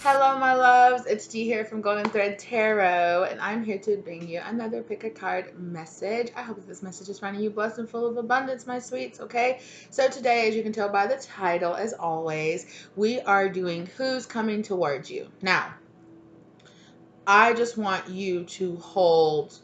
Hello, my loves. It's G here from Golden Thread Tarot, and I'm here to bring you another pick a card message. I hope that this message is finding you blessed and full of abundance, my sweets, okay? So today, as you can tell by the title, as always, we are doing Who's Coming Towards You. Now, I just want you to hold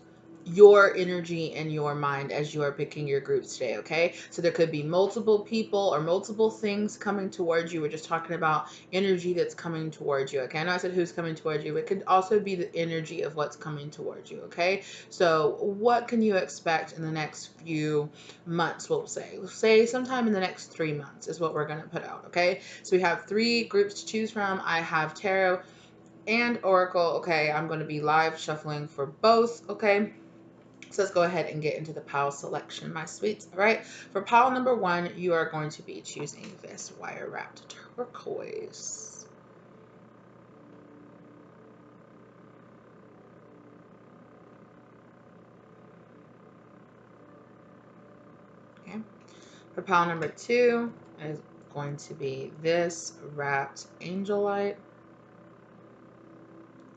your energy and your mind as you are picking your groups today, okay? So there could be multiple people or multiple things coming towards you. We're just talking about energy that's coming towards you, okay? I know I said who's coming towards you. It could also be the energy of what's coming towards you, okay? So what can you expect in the next few months, we'll say? We'll say sometime in the next 3 months is what we're going to put out, okay? So we have 3 groups to choose from. I have tarot and oracle. Okay, I'm going to be live shuffling for both. Okay, so let's go ahead and get into the pile selection, my sweets. All right, for pile number 1, you are going to be choosing this wire wrapped turquoise. Okay, for pile number 2 is going to be this wrapped Angelite.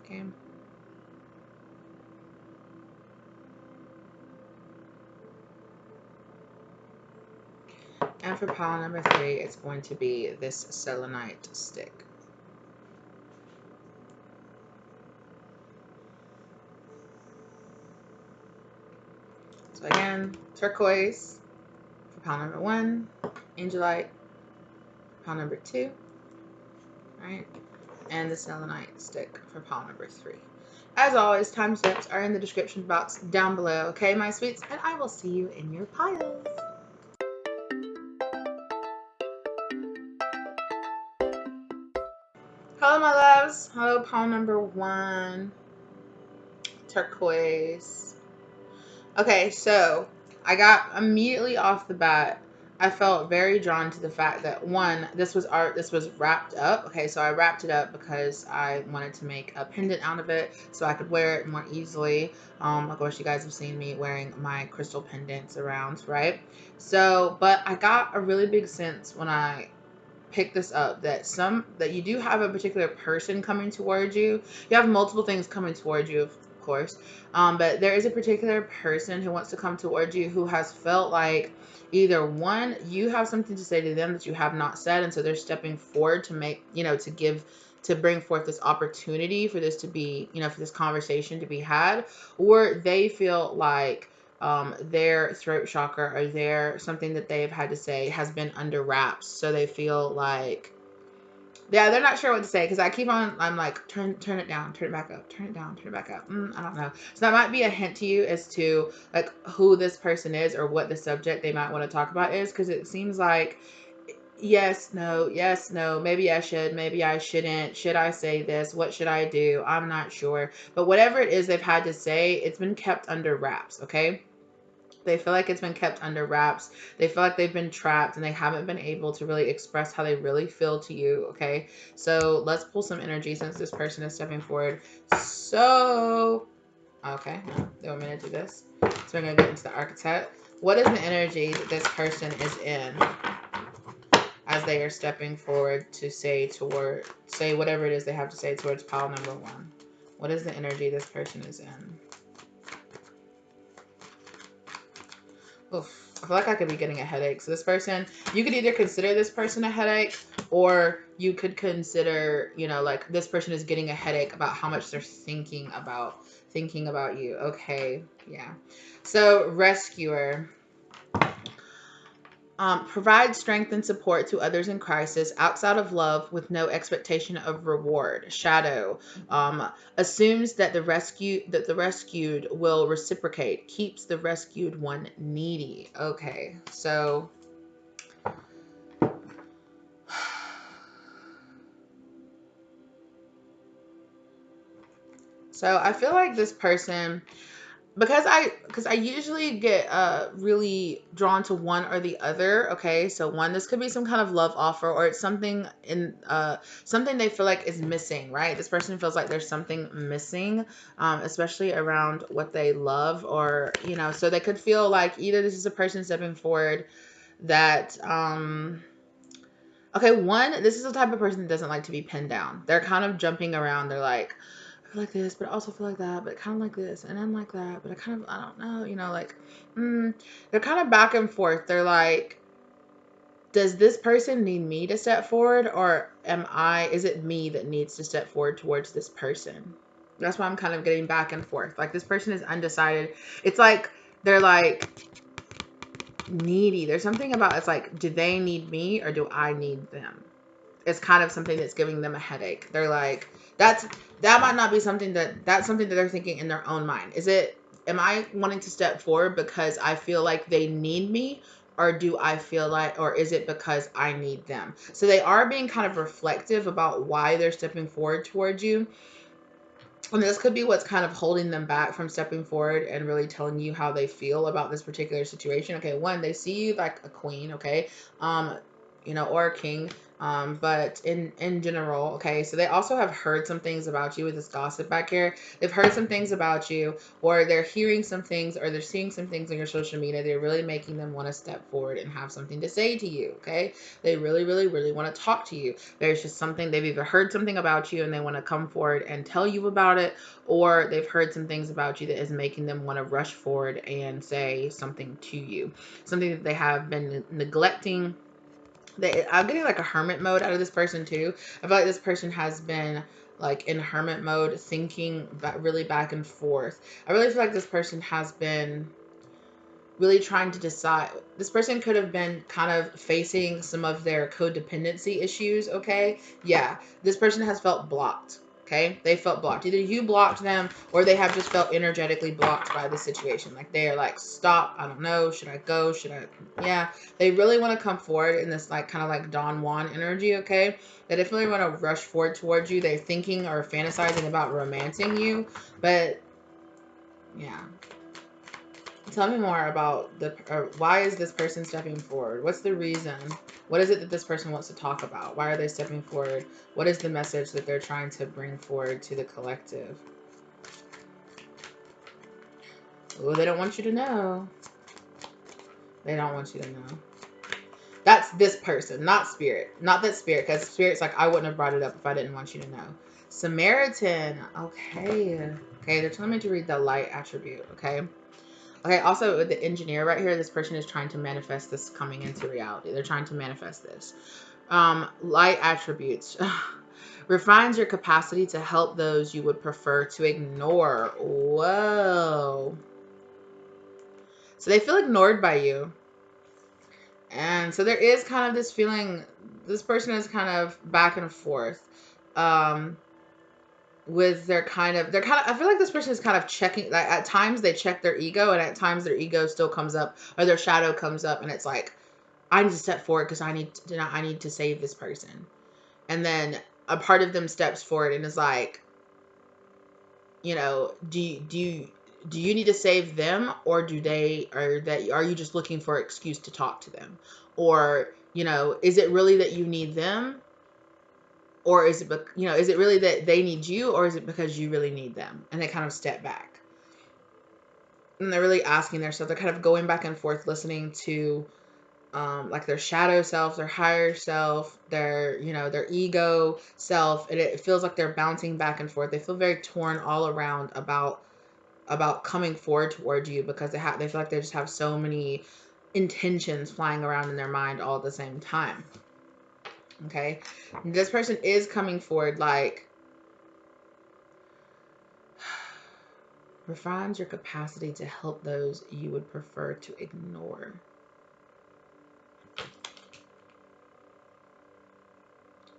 Okay. And for pile number 3, it's going to be this Celenite stick. So again, turquoise for pile number 1, Angelite for pile number 2, right? And the Celenite stick for pile number 3. As always, timestamps are in the description box down below, okay, my sweets? And I will see you in your piles. Hello, my loves. Hello, pile number 1, turquoise. Okay, so I got immediately off the bat, I felt very drawn to the fact that, one, this was wrapped up. Okay, so I wrapped it up because I wanted to make a pendant out of it so I could wear it more easily. Of course, you guys have seen me wearing my crystal pendants around, right? So, but I got a really big sense when I picked this up that you do have a particular person coming towards you. You have multiple things coming towards you, of course, but there is a particular person who wants to come towards you who has felt like either, one, you have something to say to them that you have not said, and so they're stepping forward to make, to bring forth this opportunity for this to be, for this conversation to be had, or they feel like their throat chakra or their something that they've had to say has been under wraps, so they feel like, yeah, they're not sure what to say, because I'm like, turn it down, turn it back up, turn it down, turn it back up. I don't know. So that might be a hint to you as to like who this person is or what the subject they might want to talk about is, because it seems like yes, no, maybe I should, maybe I shouldn't, should I say this, what should I do, I'm not sure. But whatever it is they've had to say, it's been kept under wraps, okay? They feel like it's been kept under wraps. They feel like they've been trapped and they haven't been able to really express how they really feel to you, okay? So let's pull some energy since this person is stepping forward. So, okay, they want me to do this. So we're going to get into the archetype. What is the energy that this person is in as they are stepping forward to say whatever it is they have to say towards pile number 1? What is the energy this person is in? Oof. I feel like I could be getting a headache. So this person, you could either consider this person a headache, or you could consider, like this person is getting a headache about how much they're thinking about you. Okay, yeah. So rescuer. Provide strength and support to others in crisis outside of love with no expectation of reward. Shadow. Assumes that the rescued will reciprocate. Keeps the rescued one needy. Okay, so I feel like this person, because I usually get really drawn to one or the other. Okay, so one, this could be some kind of love offer, or it's something in something they feel like is missing, right? This person feels like there's something missing, especially around what they love, or so they could feel like either this is a person stepping forward that Okay, one, this is the type of person that doesn't like to be pinned down. They're kind of jumping around. They're like, I feel like this, but I also feel like that, but kind of like this, and then like that, but I don't know, you know, like, they're kind of back and forth. They're like, does this person need me to step forward, or is it me that needs to step forward towards this person? That's why I'm kind of getting back and forth. Like, this person is undecided. It's like, they're like needy. There's something about, it's like, do they need me or do I need them? It's kind of something that's giving them a headache. They're like, that might not be something that's something that they're thinking in their own mind. Am I wanting to step forward because I feel like they need me, or do I feel like, or is it because I need them? So they are being kind of reflective about why they're stepping forward towards you. And this could be what's kind of holding them back from stepping forward and really telling you how they feel about this particular situation. Okay, one, they see you like a queen, okay, um, or a king, but in general, okay. So they also have heard some things about you with this gossip back here. They've heard some things about you, or they're hearing some things, or they're seeing some things on your social media. They're really making them want to step forward and have something to say to you, okay. They really, really, really want to talk to you. There's just something, they've either heard something about you and they want to come forward and tell you about it, or they've heard some things about you that is making them want to rush forward and say something to you, something that they have been neglecting. I'm getting like a hermit mode out of this person too. I feel like this person has been like in hermit mode, thinking really back and forth. I really feel like this person has been really trying to decide. This person could have been kind of facing some of their codependency issues, okay? Yeah, this person has felt blocked, okay? They felt blocked. Either you blocked them, or they have just felt energetically blocked by the situation. Like, they are like, stop, I don't know, should I go, yeah. They really want to come forward in this like kind of like Don Juan energy, okay? They definitely want to rush forward towards you. They're thinking or fantasizing about romancing you, but yeah. Tell me more about why is this person stepping forward? What's the reason? What is it that this person wants to talk about? Why are they stepping forward? What is the message that they're trying to bring forward to the collective? Oh, they don't want you to know. They don't want you to know. That's this person, not spirit. Not that spirit, because spirit's like, I wouldn't have brought it up if I didn't want you to know. Samaritan. Okay. Okay, they're telling me to read the light attribute, okay? Okay, also with the engineer right here, this person is trying to manifest this coming into reality. They're trying to manifest this. Light attributes. Refines your capacity to help those you would prefer to ignore. Whoa. So they feel ignored by you. And so there is kind of this feeling, this person is kind of back and forth. With I feel like this person is kind of checking, like at times they check their ego, and at times their ego still comes up, or their shadow comes up, and it's like, I need to step forward because I need to save this person. And then a part of them steps forward and is like, do you need to save them, or are you just looking for an excuse to talk to them? Or, is it really that you need them? Or is it really that they need you, or is it because you really need them? And they kind of step back. And they're really asking themselves, they're kind of going back and forth, listening to like their shadow self, their higher self, their ego self. And it feels like they're bouncing back and forth. They feel very torn all around about coming forward towards you, because they feel like they just have so many intentions flying around in their mind all at the same time. Okay. This person is coming forward like, refines your capacity to help those you would prefer to ignore.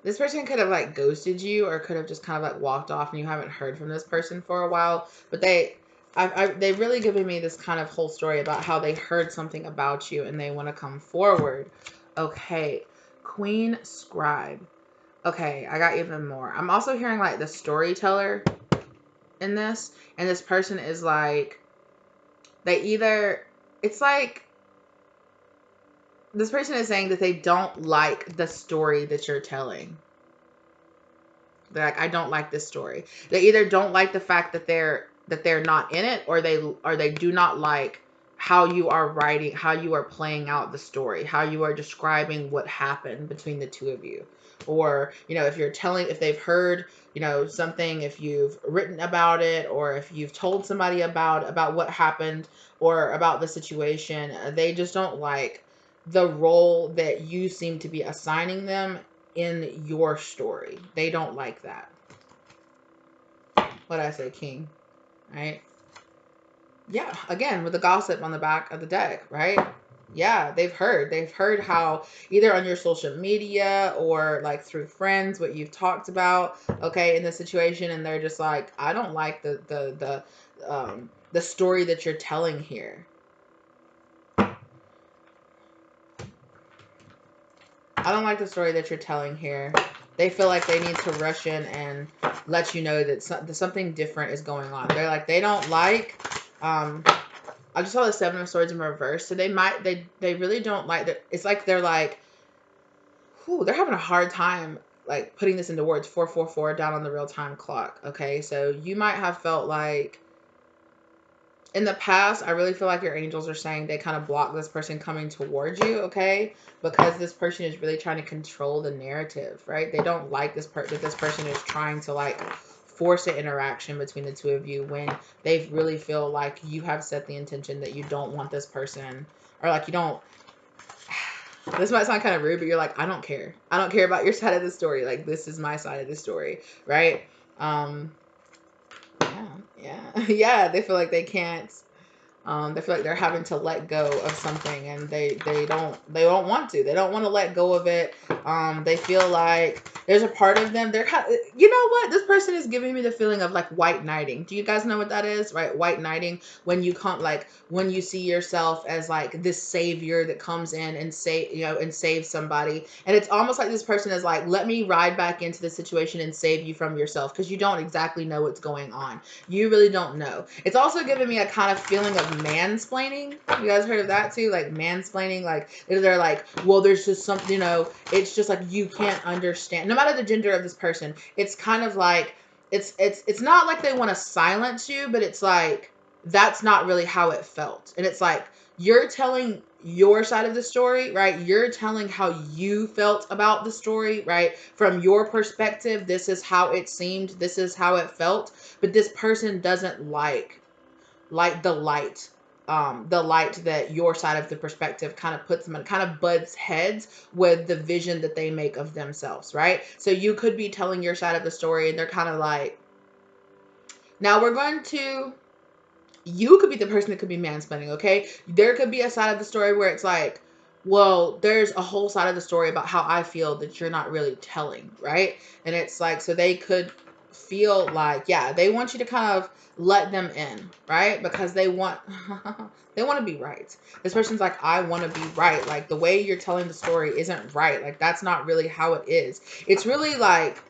This person could have like ghosted you, or could have just kind of like walked off, and you haven't heard from this person for a while. But they've really given me this kind of whole story about how they heard something about you and they want to come forward. Okay. Queen Scribe. Okay, I got even more. I'm also hearing like the storyteller in this, and this person is like, it's like, this person is saying that they don't like the story that you're telling. They're like, I don't like this story. They either don't like the fact that they're not in it, or they do not like how you are writing, how you are playing out the story, how you are describing what happened between the two of you. Or, you know, if you're telling, if they've heard, you know, something, if you've written about it, or if you've told somebody about what happened or about the situation, they just don't like the role that you seem to be assigning them in your story. They don't like that. What did I say, King? Right? Yeah, again, with the gossip on the back of the deck, right? Yeah, they've heard how either on your social media or like through friends what you've talked about, okay, in the situation, and they're just like, I don't like the story that you're telling here. I don't like the story that you're telling here. They feel like they need to rush in and let you know that something different is going on. They're like, they don't like, I just saw the Seven of Swords in reverse. So they really don't like that. It's like they're like, whew, they're having a hard time like putting this into words. 444 down on the real time clock. Okay. So you might have felt like in the past, I really feel like your angels are saying they kind of block this person coming towards you, okay? Because this person is really trying to control the narrative, right? They don't like that this person is trying to like force an interaction between the two of you when they really feel like you have set the intention that you don't want this person, or like you don't. This might sound kind of rude, but you're like, I don't care. I don't care about your side of the story. Like, this is my side of the story, right? Yeah, yeah, yeah. They feel like they can't. They feel like they're having to let go of something, and they don't want to. They don't want to let go of it. They feel like there's a part of them. They're kind of, you know what? This person is giving me the feeling of like white knighting. Do you guys know what that is? Right? White knighting, when you come, like when you see yourself as like this savior that comes in and and saves somebody, and it's almost like this person is like, let me ride back into the situation and save you from yourself, because you don't exactly know what's going on. You really don't know. It's also giving me a kind of feeling of mansplaining. You guys heard of that too? Like mansplaining, like they're like, well, there's just something, it's just like you can't understand. No matter the gender of this person, it's kind of like it's not like they want to silence you, but it's like that's not really how it felt. And it's like you're telling your side of the story, right? You're telling how you felt about the story, right? From your perspective, this is how it seemed, this is how it felt, but this person doesn't like the light that your side of the perspective kind of puts them in, kind of butts heads with the vision that they make of themselves, right? So you could be telling your side of the story and they're kind of like, now you could be the person that could be mansplaining, okay? There could be a side of the story where it's like, well, there's a whole side of the story about how I feel that you're not really telling, right? And it's like, so they could feel like, yeah, they want you to kind of let them in, right? Because they want they want to be right. This person's like, I want to be right. Like the way you're telling the story isn't right. Like that's not really how it is. It's really like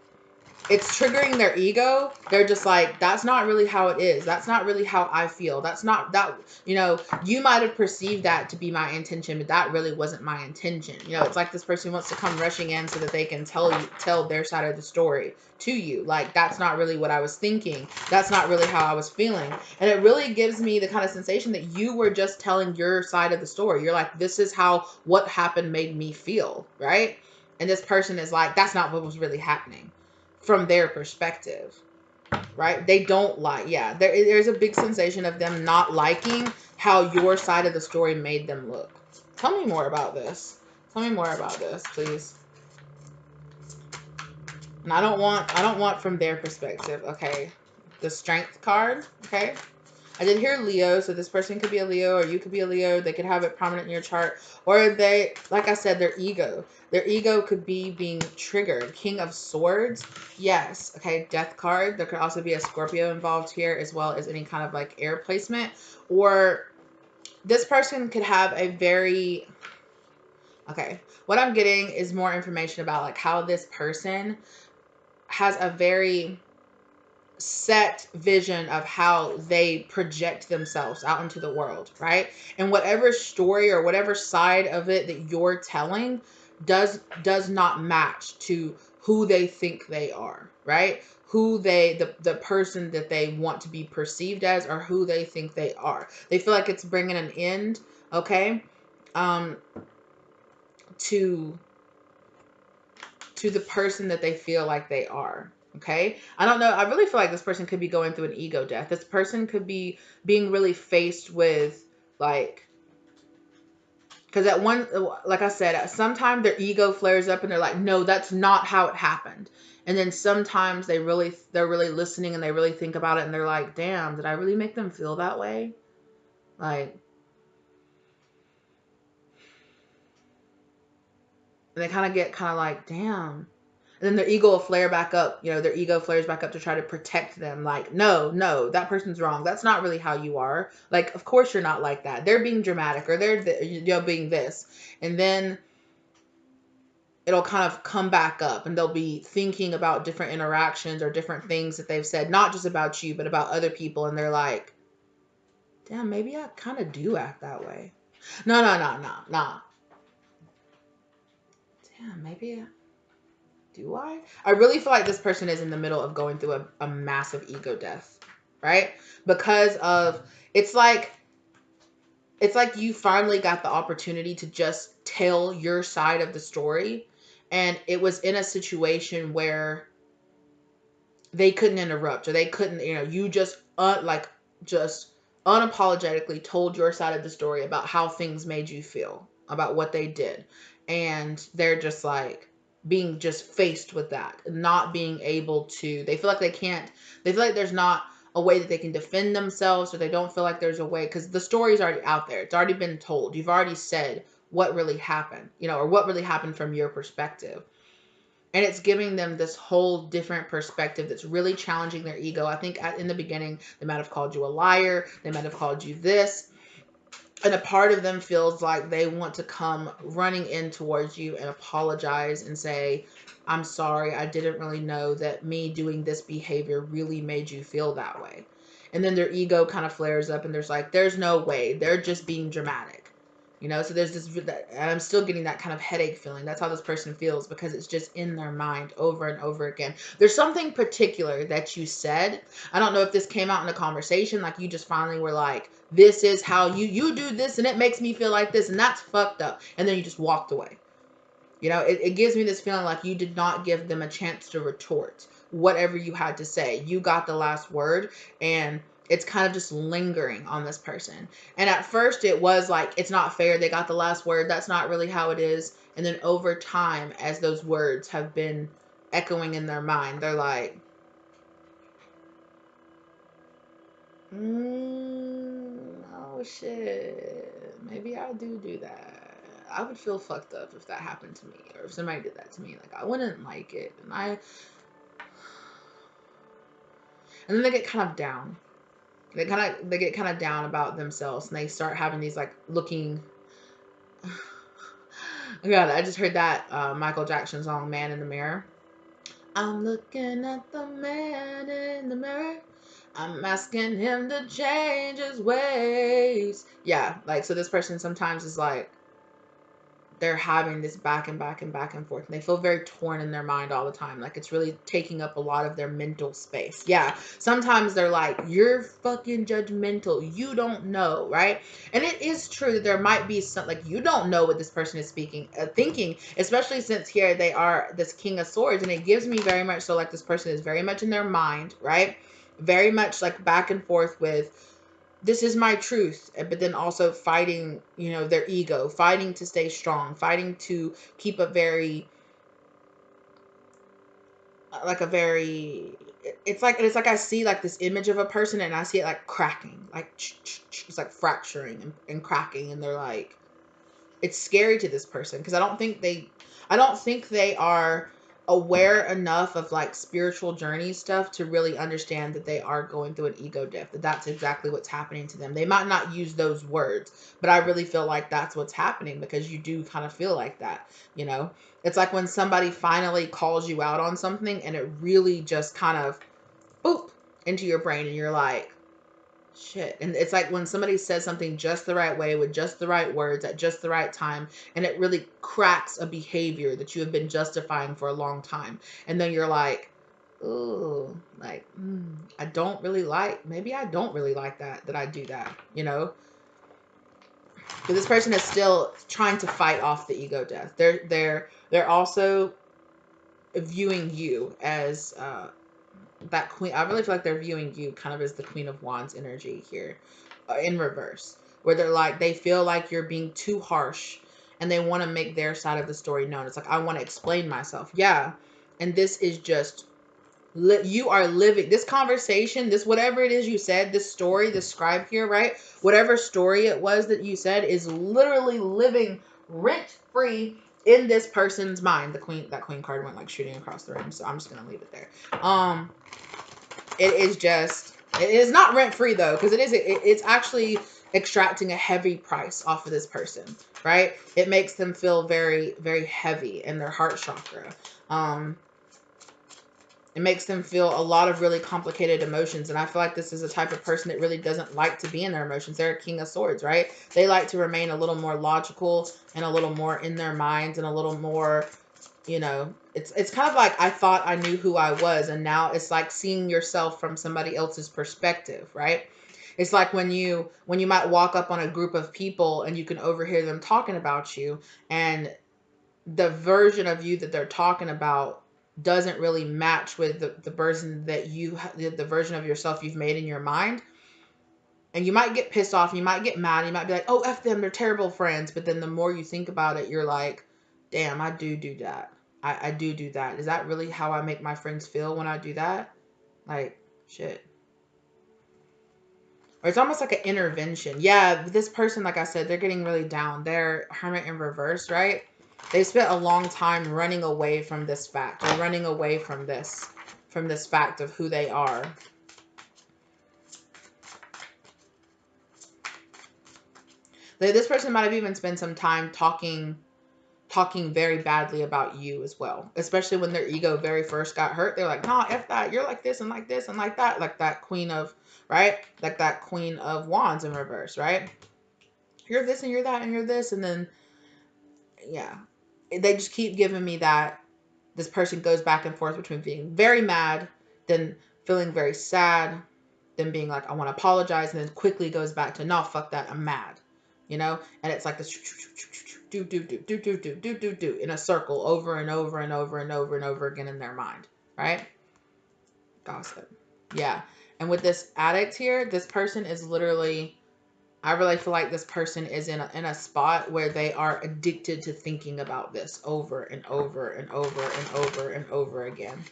it's triggering their ego. They're just like, that's not really how it is. That's not really how I feel. That's not that, you might have perceived that to be my intention, but that really wasn't my intention. It's like this person wants to come rushing in so that they can tell their side of the story to you. Like, that's not really what I was thinking. That's not really how I was feeling. And it really gives me the kind of sensation that you were just telling your side of the story. You're like, this is how what happened made me feel, right? And this person is like, that's not what was really happening from their perspective, right? They don't like, yeah, there's a big sensation of them not liking how your side of the story made them look. Tell me more about this. Tell me more about this, please. And I don't want from their perspective, okay? The Strength card, okay? I did hear Leo, so this person could be a Leo, or you could be a Leo. They could have it prominent in your chart. Or they, like I said, their ego. Their ego could be being triggered. King of Swords. Yes. Okay, Death card. There could also be a Scorpio involved here, as well as any kind of like air placement. Or this person could have a very... Okay, what I'm getting is more information about like how this person has a very set vision of how they project themselves out into the world, right? And whatever story or whatever side of it that you're telling does not match to who they think they are, right? who the person that they want to be perceived as, or who they think they are. They feel like it's bringing an end, okay, to the person that they feel like they are. Okay. I don't know. I really feel like this person could be going through an ego death. This person could be being really faced with, like, because at one, like I said, sometimes their ego flares up and they're like, no, that's not how it happened. And then sometimes they're really listening and they really think about it and they're like, damn, did I really make them feel that way? Like, and they kind of get like, damn. And then their ego will flare back up. You know, their ego flares back up to try to protect them. Like, no, that person's wrong. That's not really how you are. Like, of course you're not like that. They're being dramatic, or they're being this. And then it'll kind of come back up and they'll be thinking about different interactions or different things that they've said, not just about you, but about other people. And they're like, damn, maybe I kind of do act that way. No. Damn, maybe do I? I really feel like this person is in the middle of going through a massive ego death, right? Because of, it's like you finally got the opportunity to just tell your side of the story. And it was in a situation where they couldn't interrupt, or they couldn't, you just just unapologetically told your side of the story about how things made you feel about what they did. And they're just like being just faced with that, not being able to, they feel like they feel like there's not a way that they can defend themselves, or they don't feel like there's a way, because the story's already out there. It's already been told. You've already said what really happened, or what really happened from your perspective. And it's giving them this whole different perspective that's really challenging their ego. I think in the beginning, they might have called you a liar. They might have called you this. And a part of them feels like they want to come running in towards you and apologize and say, I'm sorry, I didn't really know that me doing this behavior really made you feel that way. And then their ego kind of flares up and there's no way. They're just being dramatic. So there's this, and I'm still getting that kind of headache feeling. That's how this person feels, because it's just in their mind over and over again. There's something particular that you said. I don't know if this came out in a conversation, like you just finally were like, this is how you do this, and it makes me feel like this, and that's fucked up. And then you just walked away. It gives me this feeling like you did not give them a chance to retort whatever you had to say. You got the last word, and it's kind of just lingering on this person. And at first it was like, it's not fair. They got the last word. That's not really how it is. And then over time, as those words have been echoing in their mind, they're like, oh shit, maybe I do that. I would feel fucked up if that happened to me, or if somebody did that to me. Like, I wouldn't like it. And then they get kind of down. They get kind of down about themselves, and they start having these like looking. God, I just heard that Michael Jackson song "Man in the Mirror." I'm looking at the man in the mirror. I'm asking him to change his ways. Yeah, like, so this person sometimes is like, they're having this back and back and back and forth. And they feel very torn in their mind all the time. Like, it's really taking up a lot of their mental space. Yeah. Sometimes they're like, you're fucking judgmental. You don't know, right? And it is true that there might be some, like, you don't know what this person is thinking, especially since here they are this King of Swords. And it gives me very much so like this person is very much in their mind, right? Very much like back and forth with, this is my truth, but then also fighting, their ego, fighting to stay strong, fighting to keep a very, it's like I see like this image of a person and I see it like cracking, like it's like fracturing and cracking, and they're like, it's scary to this person because I don't think they are aware enough of like spiritual journey stuff to really understand that they are going through an ego death, that's exactly what's happening to them. They might not use those words, but I really feel like that's what's happening, because you do kind of feel like that. It's like when somebody finally calls you out on something and it really just kind of boop into your brain and you're like, shit. And it's like when somebody says something just the right way with just the right words at just the right time, and it really cracks a behavior that you have been justifying for a long time. And then you're like, ooh, like, I don't really like, maybe I don't really like that I do that, you know? But this person is still trying to fight off the ego death. They're also viewing you as that queen. I really feel like they're viewing you kind of as the Queen of Wands energy here, in reverse, where they're like, they feel like you're being too harsh and they want to make their side of the story known. It's like, I want to explain myself. Yeah. And this is just, you are living this conversation, this, whatever it is you said, this story, this scribe here, right? Whatever story it was that you said is literally living rent free in this person's mind. The queen, that queen card went like shooting across the room. So I'm just going to leave it there. It is just, it is not rent free though, because it's actually extracting a heavy price off of this person, right? It makes them feel very, very heavy in their heart chakra. It makes them feel a lot of really complicated emotions. And I feel like this is a type of person that really doesn't like to be in their emotions. They're a King of Swords, right? They like to remain a little more logical and a little more in their minds and a little more, you know, it's kind of like, I thought I knew who I was. And now it's like seeing yourself from somebody else's perspective, right? It's like when you might walk up on a group of people and you can overhear them talking about you, and the version of you that they're talking about doesn't really match with the version that the version of yourself you've made in your mind. And you might get pissed off, you might get mad, you might be like, oh, F them, they're terrible friends. But then the more you think about it, you're like, damn, I do that. I do that. Is that really how I make my friends feel when I do that? Like, shit. Or it's almost like an intervention. Yeah, this person, like I said, they're getting really down. They're Hermit in reverse, right? They spent a long time running away from this fact, or running away from this fact of who they are. This person might have even spent some time talking very badly about you as well, especially when their ego very first got hurt. They're like, nah, F that, you're like this and like this and like that, like that queen of, right? Like that Queen of Wands in reverse, right? You're this and you're that and you're this. And then, yeah, they just keep giving me that. This person goes back and forth between being very mad, then feeling very sad, then being like, I want to apologize, and then quickly goes back to, no, fuck that, I'm mad, you know? And it's like this do in a circle over and over and over and over and over again in their mind, right? Gossip. Yeah. And with this addict here, this person is literally, I really feel like this person is in a spot where they are addicted to thinking about this over and over and over and over and over again.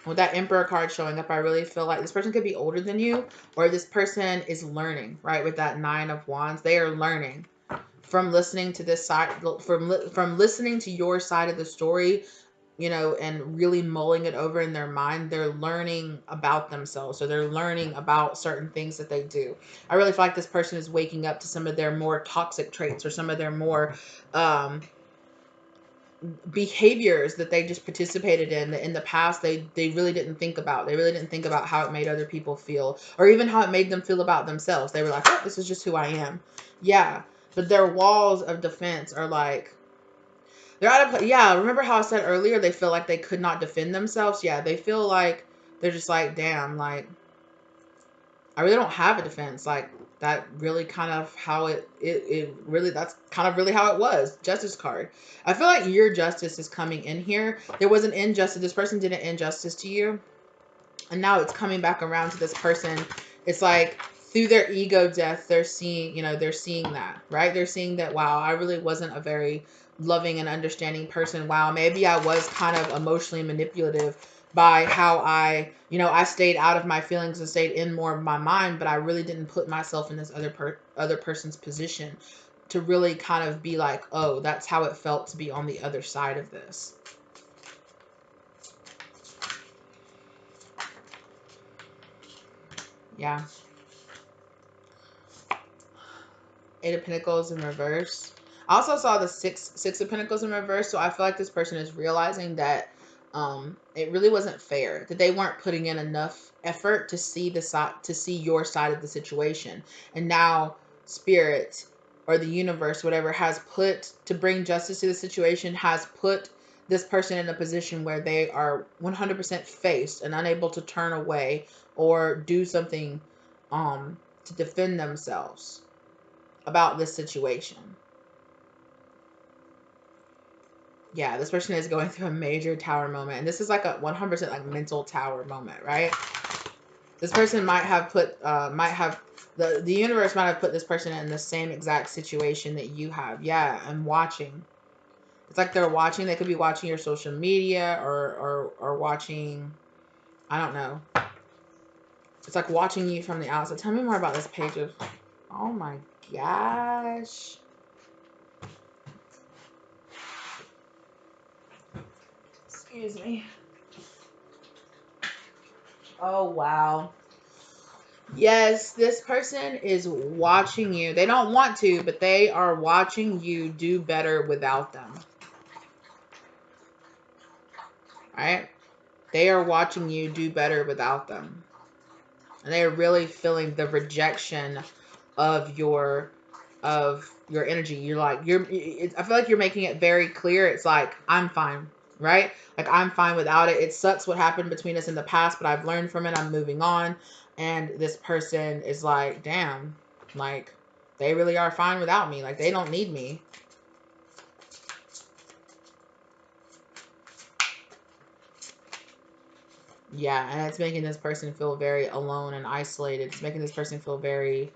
With that Emperor card showing up, I really feel like this person could be older than you, or this person is learning, right? With that Nine of Wands, they are learning from listening to this side, from listening to your side of the story, you know, and really mulling it over in their mind. They're learning about themselves. So they're learning about certain things that they do. I really feel like this person is waking up to some of their more toxic traits, or some of their more behaviors that they just participated in the past. They really didn't think about. They really didn't think about how it made other people feel, or even how it made them feel about themselves. They were like, oh, this is just who I am. Yeah. But their walls of defense are like, they're out of, yeah, remember how I said earlier, they feel like they could not defend themselves? Yeah, they feel like they're just like, damn, like, I really don't have a defense. Like, that really kind of how it really, that's kind of really how it was. Justice card. I feel like your justice is coming in here. There was an injustice. This person did an injustice to you. And now it's coming back around to this person. It's like through their ego death, they're seeing, you know, they're seeing that, right? They're seeing that, wow, I really wasn't a very loving and understanding person. Wow, maybe I was kind of emotionally manipulative by how I, you know, I stayed out of my feelings and stayed in more of my mind, but I really didn't put myself in this other person's position to really kind of be like, oh, that's how it felt to be on the other side of this. Yeah. Eight of Pentacles in reverse. I also saw the six of Pentacles in reverse. So I feel like this person is realizing that it really wasn't fair, that they weren't putting in enough effort to see your side of the situation. And now Spirit or the universe, whatever, has put, to bring justice to the situation, has put this person in a position where they are 100% faced and unable to turn away or do something to defend themselves about this situation. Yeah, this person is going through a major tower moment. And this is like a 100% like mental tower moment, right? This person might have put, the universe might have put this person in the same exact situation that you have. Yeah, I'm watching. It's like they're watching. They could be watching your social media or watching, I don't know. It's like watching you from the outside. Tell me more about this page of, oh my gosh. Excuse me. Oh, wow. Yes, this person is watching you. They don't want to, but they are watching you do better without them. Right? They are watching you do better without them. And they're really feeling the rejection of your energy. You're like, I feel like you're making it very clear. It's like, I'm fine, right? Like, I'm fine without it. It sucks what happened between us in the past, but I've learned from it. I'm moving on. And this person is like, damn, like, they really are fine without me. Like, they don't need me. Yeah, and it's making this person feel very alone and isolated. It's making this person feel very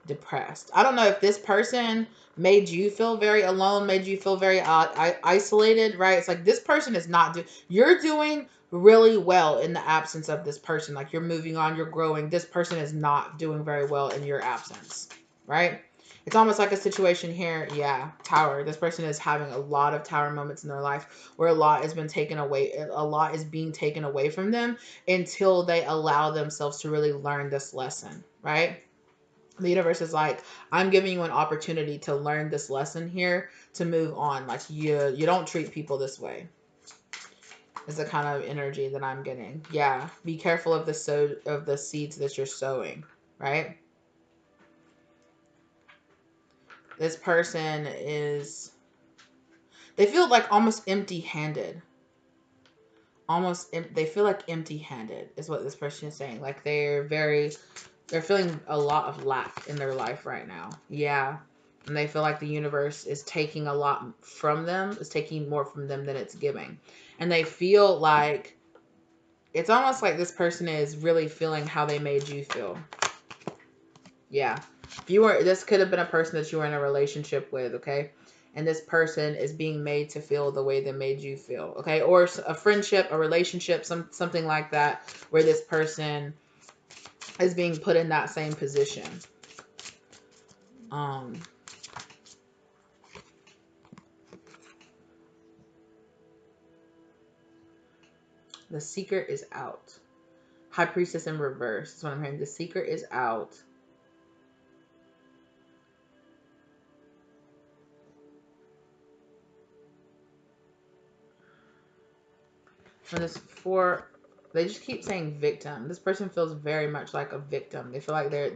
depressed. I don't know if this person made you feel very alone, made you feel very isolated, right? It's like this person is not you're doing really well in the absence of this person. Like, you're moving on, you're growing. This person is not doing very well in your absence, right? It's almost like a situation here. Yeah, tower. This person is having a lot of tower moments in their life where a lot has been taken away. A lot is being taken away from them until they allow themselves to really learn this lesson, right? The universe is like, I'm giving you an opportunity to learn this lesson here, to move on. Like, you don't treat people this way. Is the kind of energy that I'm getting. Yeah, be careful of the seeds that you're sowing, right? This person is, they feel like almost empty-handed. They feel like empty-handed is what this person is saying. Like, they're feeling a lot of lack in their life right now. Yeah. And they feel like the universe is taking a lot from them. It's taking more from them than it's giving. And they feel like, it's almost like this person is really feeling how they made you feel. Yeah. This could have been a person that you were in a relationship with, okay? And this person is being made to feel the way they made you feel, okay? Or a friendship, a relationship, something like that, where this person is being put in that same position. The secret is out. High Priestess in reverse. That's what I'm hearing. The secret is out. For this they just keep saying victim. This person feels very much like a victim. They feel like they're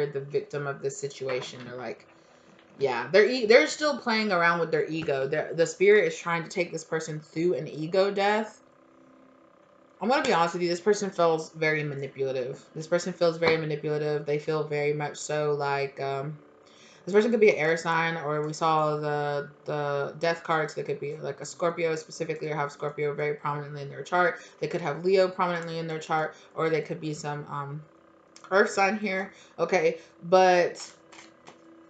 the victim of this situation. They're like, yeah, they're still playing around with their ego. The spirit is trying to take this person through an ego death. I'm going to be honest with you. This person feels very manipulative. This person feels very manipulative. They feel very much so like, this person could be an air sign, or we saw the death cards. They could be like a Scorpio specifically, or have Scorpio very prominently in their chart. They could have Leo prominently in their chart, or they could be some earth sign here. Okay, but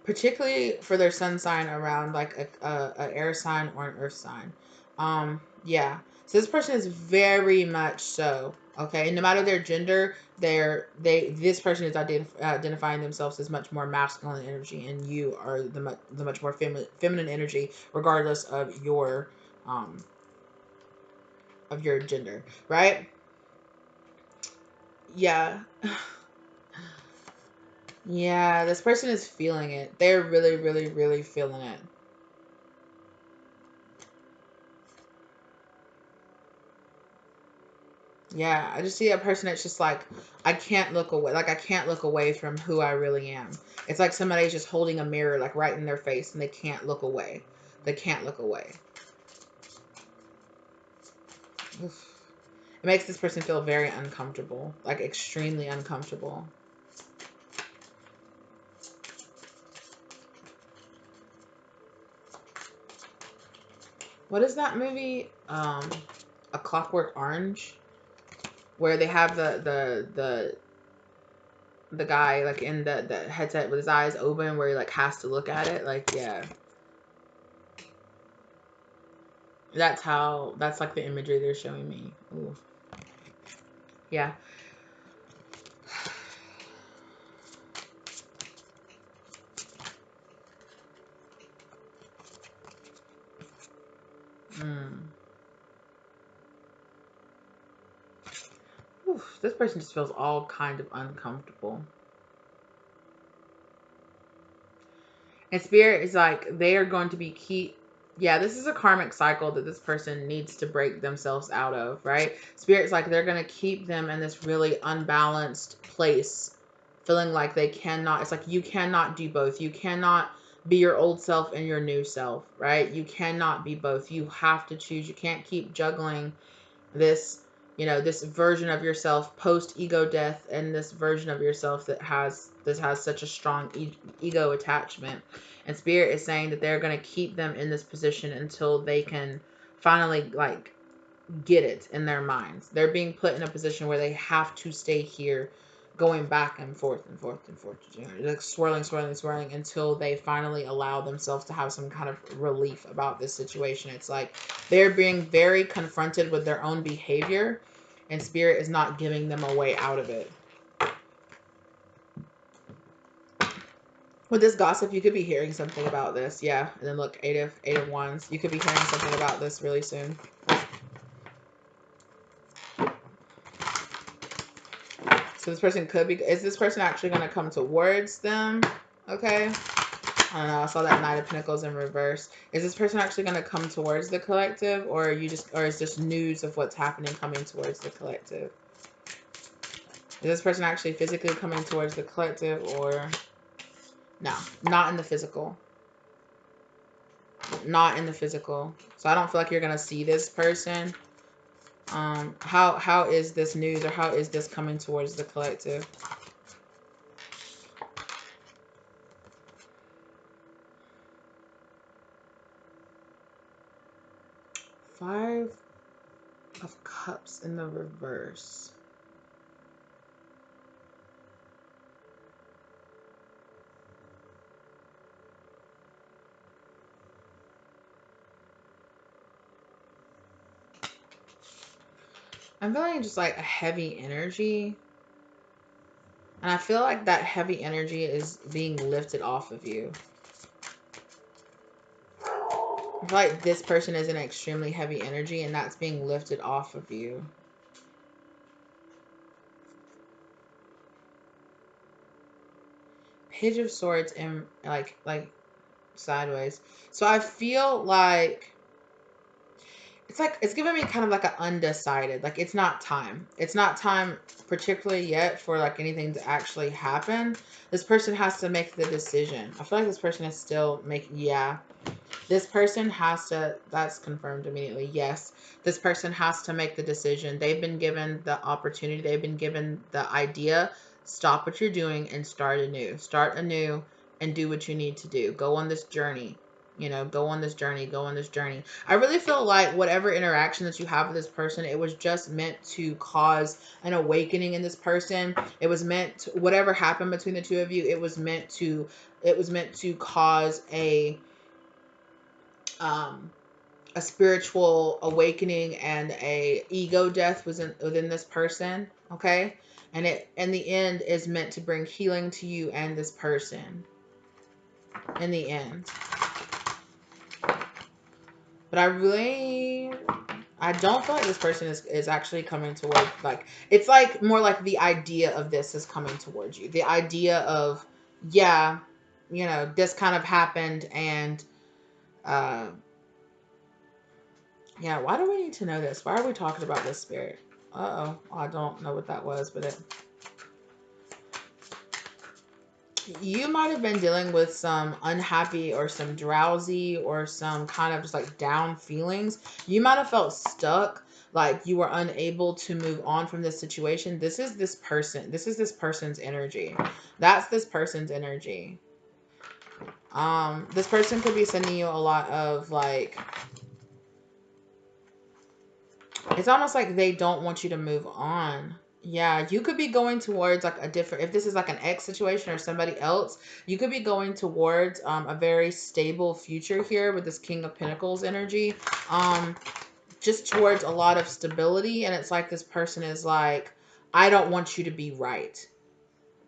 particularly for their sun sign around like a air sign or an earth sign. Yeah. So this person is very much so, okay, no matter their gender, this person is identifying themselves as much more masculine energy, and you are the much more feminine energy, regardless of your gender, right? Yeah. Yeah, this person is feeling it. They're really, really, really feeling it. Yeah, I just see a person that's just like, I can't look away. Like, I can't look away from who I really am. It's like somebody's just holding a mirror, like, right in their face, and they can't look away. They can't look away. Oof. It makes this person feel very uncomfortable, like extremely uncomfortable. What is that movie? A Clockwork Orange, where they have the guy like in the headset with his eyes open, where he like has to look at it. Like, yeah, that's like the imagery they're showing me. Ooh. Yeah. Oof, this person just feels all kind of uncomfortable. And Spirit is like, they are going to be yeah, this is a karmic cycle that this person needs to break themselves out of, right? Spirit's like, they're going to keep them in this really unbalanced place, feeling like they cannot, it's like, you cannot do both. You cannot be your old self and your new self, right? You cannot be both. You have to choose. You can't keep juggling this, this version of yourself post ego death, and this version of yourself that has such a strong ego attachment. And Spirit is saying that they're going to keep them in this position until they can finally like get it in their minds. They're being put in a position where they have to stay here, going back and forth and forth and forth, like swirling until they finally allow themselves to have some kind of relief about this situation. It's like they're being very confronted with their own behavior, and Spirit is not giving them a way out of it. With this gossip, you could be hearing something about this. Yeah. And then look, eight of wands. You could be hearing something about this really soon. So this person could be, is this person actually going to come towards them? Okay. I don't know. I saw that Knight of Pentacles in reverse. Is this person actually going to come towards the collective, or is just news of what's happening coming towards the collective? Is this person actually physically coming towards the collective, or no, not in the physical? Not in the physical. So I don't feel like you're going to see this person. How is this news, or how is this coming towards the collective? Five of Cups in the reverse. I'm feeling just like a heavy energy. And I feel like that heavy energy is being lifted off of you. I feel like this person is an extremely heavy energy, and that's being lifted off of you. Page of Swords and like sideways. So I feel like it's giving me kind of like an undecided, like it's not time. It's not time particularly yet for like anything to actually happen. This person has to make the decision. I feel like this person is still this person has to, that's confirmed immediately. Yes, this person has to make the decision. They've been given the opportunity. They've been given the idea. Stop what you're doing and start anew. Start anew and do what you need to do. Go on this journey. Go on this journey. Go on this journey. I really feel like whatever interaction that you have with this person, it was just meant to cause an awakening in this person. It was meant to, whatever happened between the two of you, it was meant to cause a spiritual awakening, and a ego death was within this person. Okay. And it, in the end, is meant to bring healing to you and this person in the end. But I don't feel like this person is actually coming toward, like, it's like more like the idea of this is coming towards you. The idea of, yeah, this kind of happened, and yeah, why do we need to know this? Why are we talking about this, Spirit? Uh-oh. I don't know what that was, but you might have been dealing with some unhappy or some drowsy or some kind of just like down feelings. You might have felt stuck, like you were unable to move on from this situation. This is this person. This is this person's energy. That's this person's energy. This person could be sending you a lot of like, it's almost like they don't want you to move on. Yeah, you could be going towards like a different, if this is like an ex situation or somebody else, you could be going towards a very stable future here with this King of Pentacles energy. Just towards a lot of stability. And it's like this person is like, I don't want you to be right.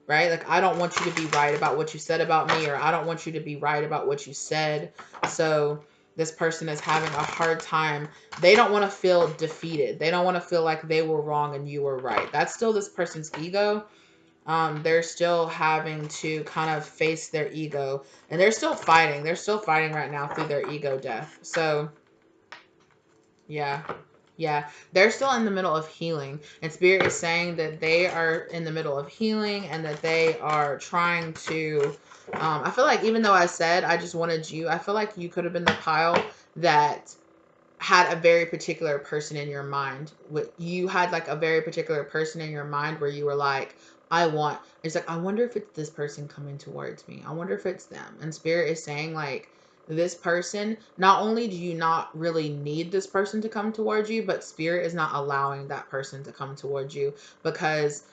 Right? Like, I don't want you to be right about what you said about me, or I don't want you to be right about what you said. So this person is having a hard time. They don't want to feel defeated. They don't want to feel like they were wrong and you were right. That's still this person's ego. They're still having to kind of face their ego, and they're still fighting. They're still fighting right now through their ego death. So yeah. Yeah, they're still in the middle of healing, and Spirit is saying that they are in the middle of healing and that they are trying to, I feel like even though I said I just wanted you, I feel like you could have been the pile that had a very particular person in your mind. You had like a very particular person in your mind where you were like, it's like, I wonder if it's this person coming towards me. I wonder if it's them. And Spirit is saying like, this person, not only do you not really need this person to come towards you, but Spirit is not allowing that person to come towards you because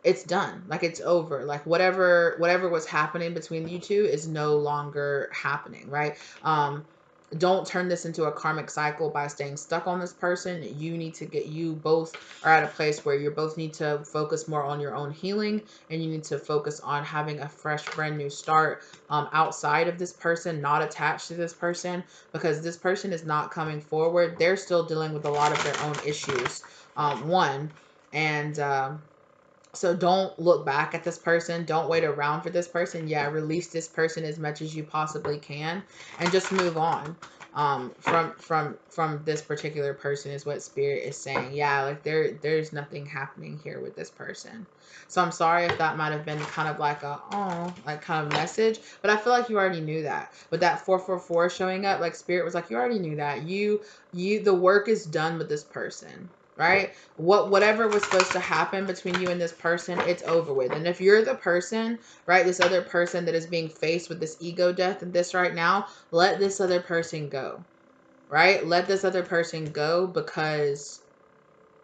it's done. Like, it's over. Like, whatever was happening between you two is no longer happening, right? Don't turn this into a karmic cycle by staying stuck on this person. You both are at a place where you both need to focus more on your own healing, and you need to focus on having a fresh, brand new start outside of this person, not attached to this person, because this person is not coming forward. They're still dealing with a lot of their own issues. So don't look back at this person. Don't wait around for this person. Yeah, release this person as much as you possibly can, and just move on. From this particular person is what Spirit is saying. Yeah, like there's nothing happening here with this person. So I'm sorry if that might have been kind of like like kind of message, but I feel like you already knew that. With that 444 showing up, like Spirit was like, you already knew that. The work is done with this person. Right? Whatever was supposed to happen between you and this person, it's over with. And if you're the person, right, this other person that is being faced with this ego death and this right now, let this other person go. Right? Let this other person go, because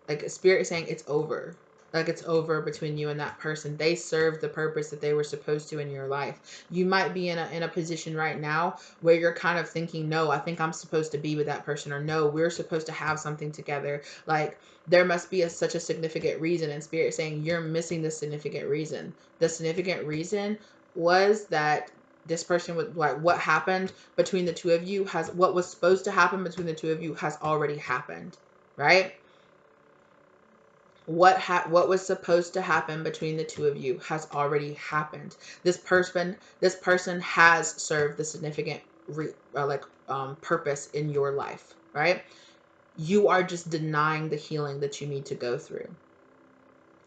like Spirit is saying it's over. Like, it's over between you and that person. They served the purpose that they were supposed to in your life. You might be in a position right now where you're kind of thinking, no, I think I'm supposed to be with that person, or no, we're supposed to have something together. Like, there must be such a significant reason. And Spirit saying you're missing the significant reason. The significant reason was that this person would, like, what happened between the two of you what was supposed to happen between the two of you has already happened. Right? What was supposed to happen between the two of you has already happened. This person has served the significant purpose in your life, right? You are just denying the healing that you need to go through.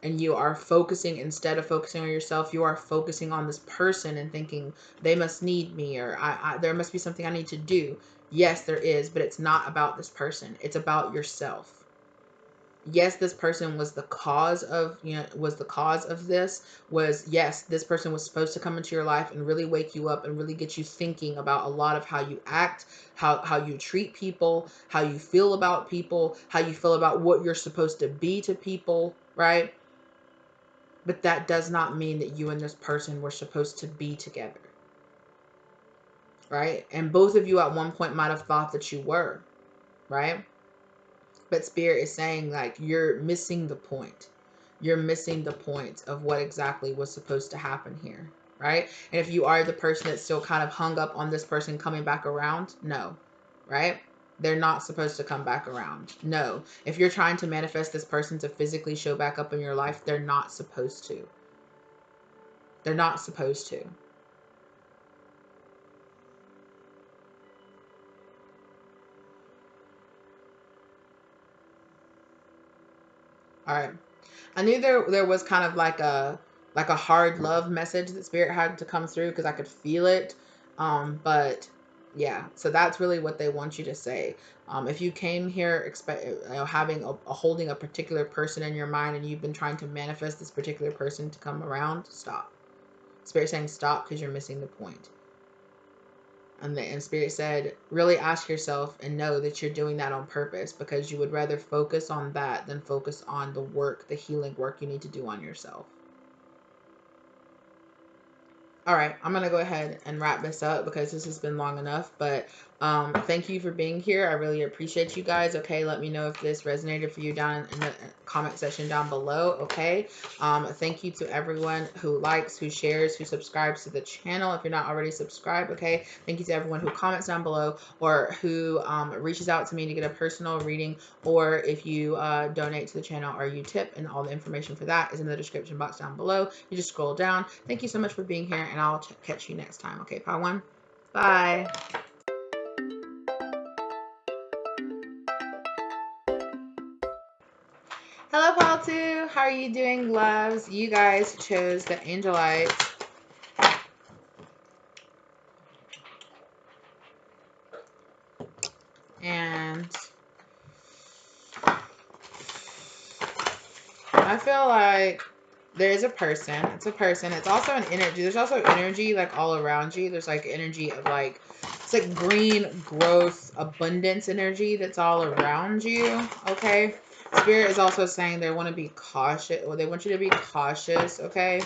And you are focusing, instead of focusing on yourself, you are focusing on this person and thinking they must need me, or there must be something I need to do. Yes, there is, but it's not about this person. It's about yourself. Yes, this person was the cause of, yes, this person was supposed to come into your life and really wake you up and really get you thinking about a lot of how you act, how you treat people, how you feel about people, how you feel about what you're supposed to be to people, right? But that does not mean that you and this person were supposed to be together, right? And both of you at one point might have thought that you were, right? But Spirit is saying, like, you're missing the point. You're missing the point of what exactly was supposed to happen here, right? And if you are the person that's still kind of hung up on this person coming back around, no, right? They're not supposed to come back around. No. If you're trying to manifest this person to physically show back up in your life, they're not supposed to. They're not supposed to. All right. I knew there was kind of like a hard love message that Spirit had to come through, because I could feel it. But Yeah, so that's really what they want you to say. If you came here having holding a particular person in your mind, and you've been trying to manifest this particular person to come around, stop. Spirit saying stop because you're missing the point. And Spirit said, really ask yourself and know that you're doing that on purpose, because you would rather focus on that than focus on the work, the healing work you need to do on yourself. All right, I'm going to go ahead and wrap this up because this has been long enough. But thank you for being here. I really appreciate you guys. Okay, let me know if this resonated for you down in the comment section down below. Okay, thank you to everyone who likes, who shares, who subscribes to the channel. If you're not already subscribed, okay, thank you to everyone who comments down below or who reaches out to me to get a personal reading, or if you donate to the channel or you tip, and all the information for that is in the description box down below. You just scroll down. Thank you so much for being here, and I'll catch you next time. Okay, part one. Bye. Hello, Paul 2. How are you doing, loves? You guys chose the Angelite. And I feel like there's a person. It's a person. It's also an energy. There's also energy like all around you. There's like energy of like, it's like green growth, abundance energy that's all around you. Okay. Spirit is also saying they want to be cautious, or they want you to be cautious. Okay.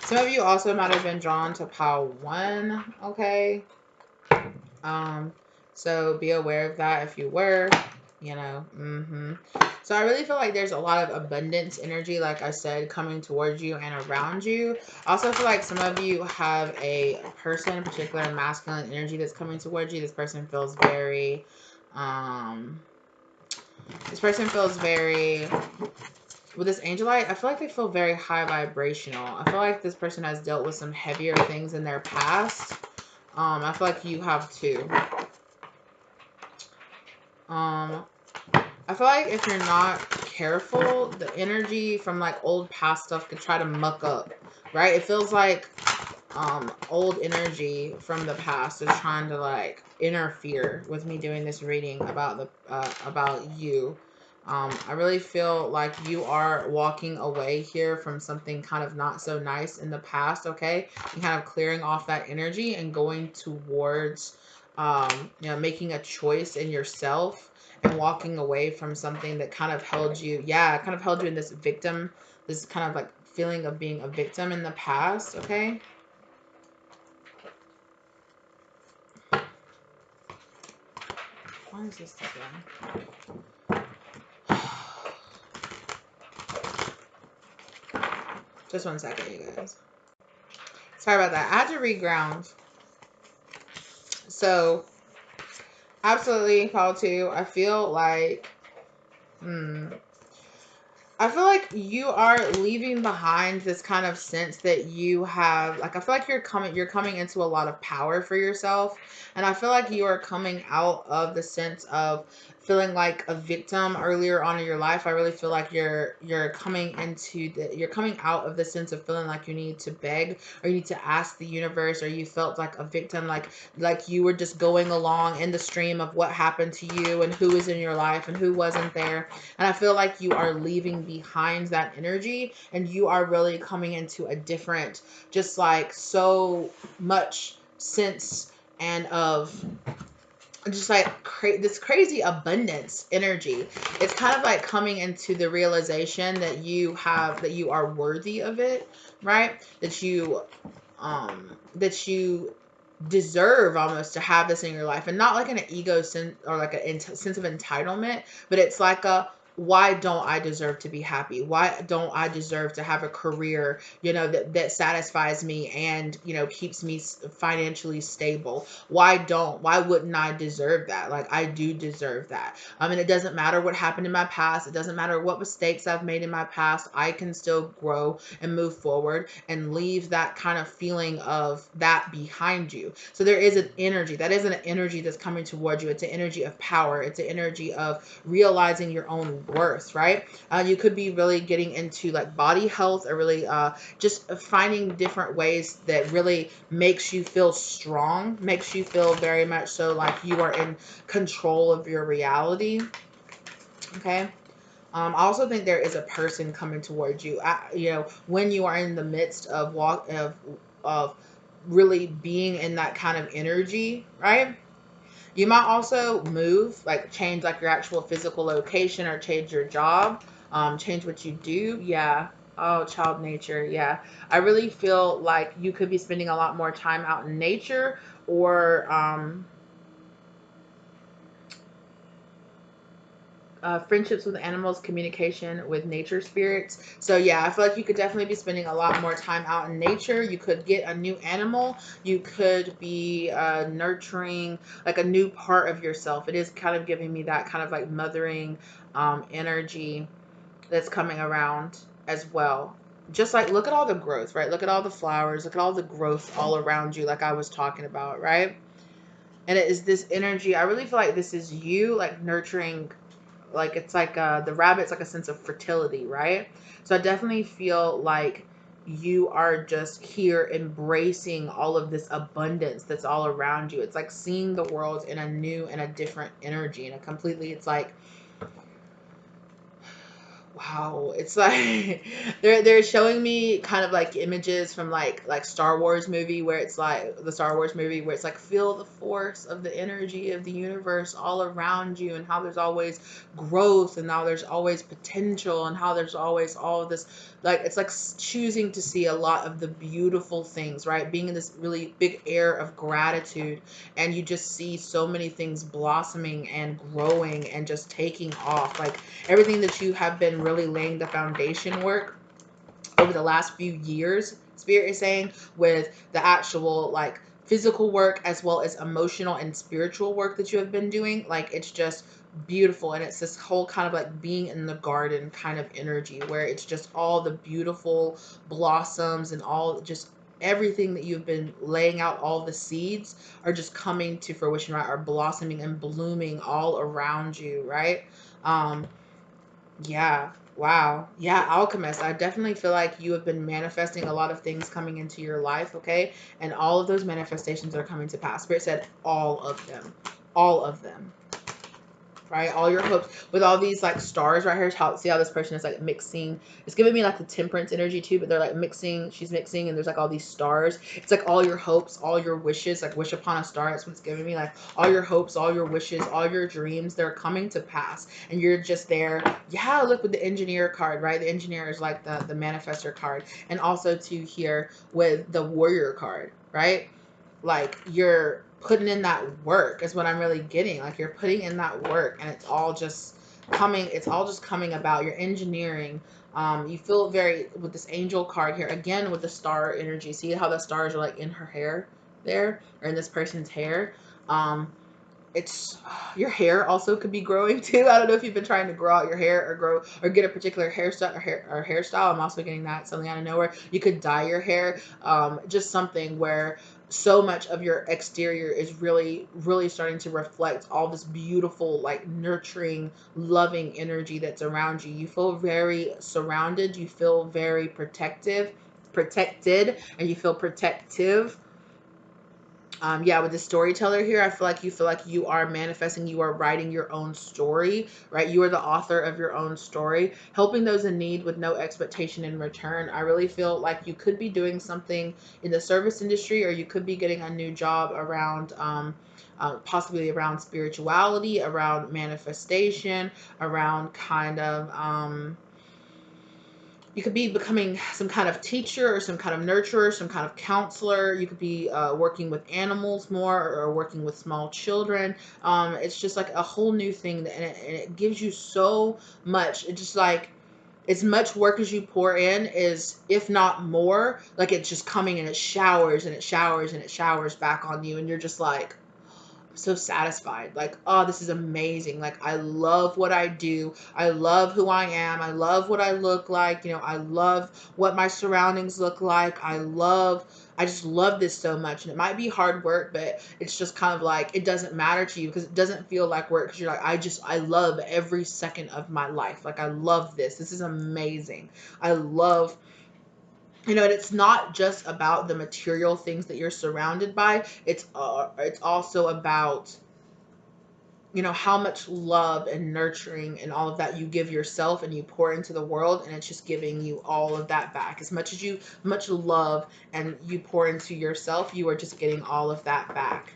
Some of you also might have been drawn to pile 1. Okay. So be aware of that if you were, you know. So I really feel like there's a lot of abundance energy, like I said, coming towards you and around you. I also feel like some of you have a person, in particular masculine energy, that's coming towards you. This person feels very, with this Angelite, I feel like they feel very high vibrational. I feel like this person has dealt with some heavier things in their past. I feel like you have too. I feel like if you're not careful, the energy from like old past stuff could try to muck up, right? It feels like old energy from the past is trying to like interfere with me doing this reading about you. I really feel like you are walking away here from something kind of not so nice in the past, okay? And kind of clearing off that energy and going towards, making a choice in yourself and walking away from something that kind of held you, kind of held you in this victim, this kind of like feeling of being a victim in the past, okay? Why is this again? Just 1 second, you guys. Sorry about that. I had to reground. So, absolutely, Paul 2. I feel like, you are leaving behind this kind of sense that you have, like, I feel like you're coming into a lot of power for yourself. And I feel like you are coming out of the sense of feeling like a victim earlier on in your life. I really feel like you're coming out of the sense of feeling like you need to beg, or you need to ask the universe, or you felt like a victim, like you were just going along in the stream of what happened to you and who was in your life and who wasn't there. And I feel like you are leaving behind that energy, and you are really coming into a different, just like so much sense and of just like this crazy abundance energy. It's kind of like coming into the realization that you are worthy of it, right? That you deserve almost to have this in your life, and not like an ego sense or like a sense of entitlement, but it's like a, why don't I deserve to be happy? Why don't I deserve to have a career, that satisfies me and, keeps me financially stable? Why wouldn't I deserve that? Like, I do deserve that. And it doesn't matter what happened in my past. It doesn't matter what mistakes I've made in my past. I can still grow and move forward and leave that kind of feeling of that behind you. So there is an energy. That isn't an energy that's coming towards you. It's an energy of power. It's an energy of realizing your own growth, right? You could be really getting into like body health, or really just finding different ways that really makes you feel strong, makes you feel very much so like you are in control of your reality. Okay. I also think there is a person coming towards you. When you are in the midst of of really being in that kind of energy, right? You might also move, like change like your actual physical location, or change your job, change what you do. Yeah. Oh, child nature. Yeah. I really feel like you could be spending a lot more time out in nature, or friendships with animals, communication with nature spirits. So yeah, I feel like you could definitely be spending a lot more time out in nature. You could get a new animal. You could be nurturing like a new part of yourself. It is kind of giving me that kind of like mothering energy that's coming around as well. Just like look at all the growth, right? Look at all the flowers. Look at all the growth all around you, like I was talking about, right? And it is this energy. I really feel like this is you like nurturing, like it's like the rabbit's like a sense of fertility, right? So I definitely feel like you are just here embracing all of this abundance that's all around you. It's like seeing the world in a new and a different energy, and a completely, it's like, wow, it's like they're showing me kind of like images from like Star Wars movie, where it's like the Star Wars movie where it's like feel the force of the energy of the universe all around you, and how there's always growth, and how there's always potential, and how there's always all of this, like it's like choosing to see a lot of the beautiful things, right? Being in this really big air of gratitude, and you just see so many things blossoming and growing and just taking off, like everything that you have been really laying the foundation work over the last few years, Spirit is saying, with the actual like physical work as well as emotional and spiritual work that you have been doing. Like it's just beautiful, and it's this whole kind of like being in the garden kind of energy, where it's just all the beautiful blossoms and all just everything that you've been laying out, all the seeds are just coming to fruition, right? Are blossoming and blooming all around you, right? um yeah. Wow. Yeah, alchemist. I definitely feel like you have been manifesting a lot of things coming into your life, okay? And all of those manifestations are coming to pass. Spirit said all of them. All of them, right? All your hopes with all these like stars right here. See how this person is like mixing. It's giving me like the temperance energy too, but they're like mixing. She's mixing, and there's like all these stars. It's like all your hopes, all your wishes, like wish upon a star. That's what it's giving me. Like all your hopes, all your wishes, all your dreams, they're coming to pass, and you're just there. Yeah, look with the engineer card, right? The engineer is like the manifestor card, and also to here with the warrior card, right? Like you're putting in that work is what I'm really getting. Like you're putting in that work, and it's all just coming about. You're engineering. You feel very with this angel card here again with the star energy. See how the stars are like in her hair there, or in this person's hair. It's your hair also could be growing too. I don't know if you've been trying to grow out your hair, or grow or get a particular hairstyle or hairstyle. I'm also getting that something out of nowhere. You could dye your hair. Just something where so much of your exterior is really really starting to reflect all this beautiful, like nurturing, loving energy that's around you. You feel very surrounded. You feel very protected, and you feel protective. Yeah, with the storyteller here, I feel like you are manifesting, you are writing your own story, right? You are the author of your own story, helping those in need with no expectation in return. I really feel like you could be doing something in the service industry, or you could be getting a new job around possibly around spirituality, around manifestation, around kind of you could be becoming some kind of teacher, or some kind of nurturer, some kind of counselor. You could be working with animals more, or working with small children. It's just like a whole new thing, and it gives you so much. It's just like as much work as you pour in is, if not more, like it's just coming, and it showers and it showers and it showers back on you, and you're just like, so satisfied, like, oh, this is amazing. Like I love what I do, I love who I am, I love what I look like, I love what my surroundings look like, I love I just love this so much. And it might be hard work, but it's just kind of like, it doesn't matter to you because it doesn't feel like work. Because you're like, I love every second of my life. Like, I love this. This is amazing. I love, and it's not just about the material things that you're surrounded by. It's also about, how much love and nurturing and all of that you give yourself and you pour into the world, and it's just giving you all of that back. As much love and you pour into yourself, you are just getting all of that back.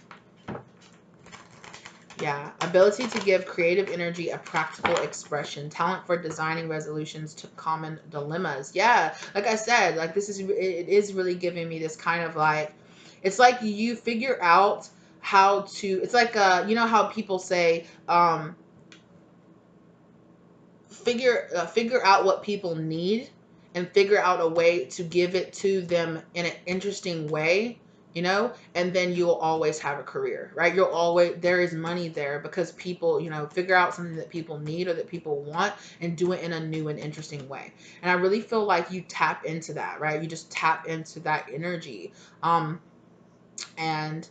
Yeah. Ability to give creative energy a practical expression. Talent for designing resolutions to common dilemmas. Yeah. Like I said, like it is really giving me this kind of like, it's like you figure out how to, it's like, how people say, figure out what people need and figure out a way to give it to them in an interesting way, and then you'll always have a career, right? There is money there because people, figure out something that people need or that people want and do it in a new and interesting way. And I really feel like you tap into that, right? You just tap into that energy. And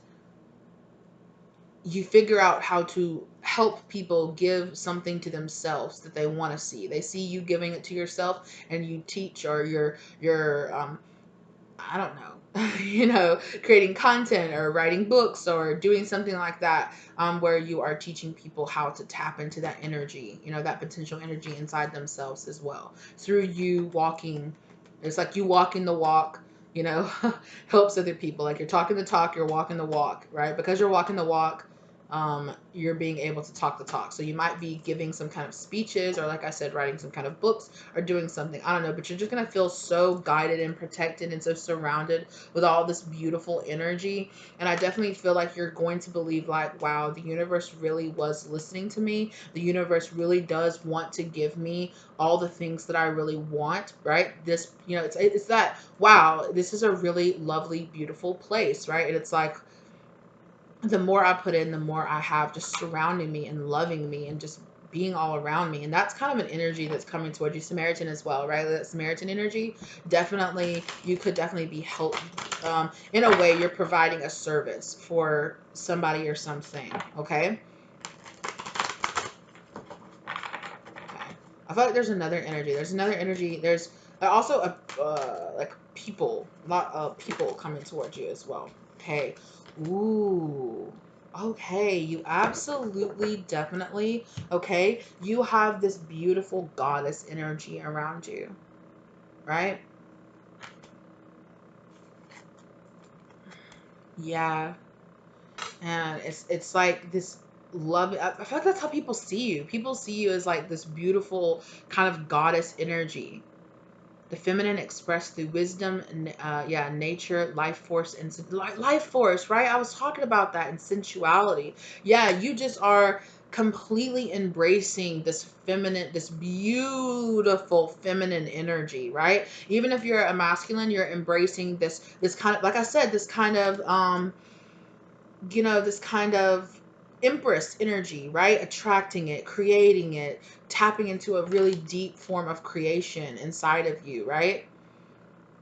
you figure out how to help people give something to themselves that they want to see. They see you giving it to yourself, and you teach, or you're I don't know, creating content or writing books or doing something like that, where you are teaching people how to tap into that energy, that potential energy inside themselves as well, through you walking. It's like you walking the walk, helps other people. Like, you're talking the talk, you're walking the walk, right? Because you're walking the walk, you're being able to talk the talk. So you might be giving some kind of speeches, or like I said, writing some kind of books or doing something. I don't know, but you're just going to feel so guided and protected and so surrounded with all this beautiful energy. And I definitely feel like you're going to believe like, wow, the universe really was listening to me. The universe really does want to give me all the things that I really want, right? This, it's that, wow, this is a really lovely, beautiful place, right? And it's like, the more I put in, the more I have just surrounding me and loving me and just being all around me. And that's kind of an energy that's coming towards you, Samaritan, as well, right? That Samaritan energy, definitely, you could definitely be helped. In a way, you're providing a service for somebody or something, okay? Okay. I feel like there's another energy. There's another energy. There's also like people, a lot of people coming towards you as well. Okay. Ooh. Okay. You absolutely, definitely. Okay. You have this beautiful goddess energy around you, right? Yeah. And it's like this love. I feel like that's how people see you. People see you as like this beautiful kind of goddess energy. The feminine expressed through wisdom, nature, life force, and life force, right? I was talking about that, and sensuality. Yeah, you just are completely embracing this feminine, this beautiful feminine energy, right? Even if you're a masculine, you're embracing this kind of, like I said, this kind of this kind of Empress energy, right? Attracting it, creating it, tapping into a really deep form of creation inside of you, right?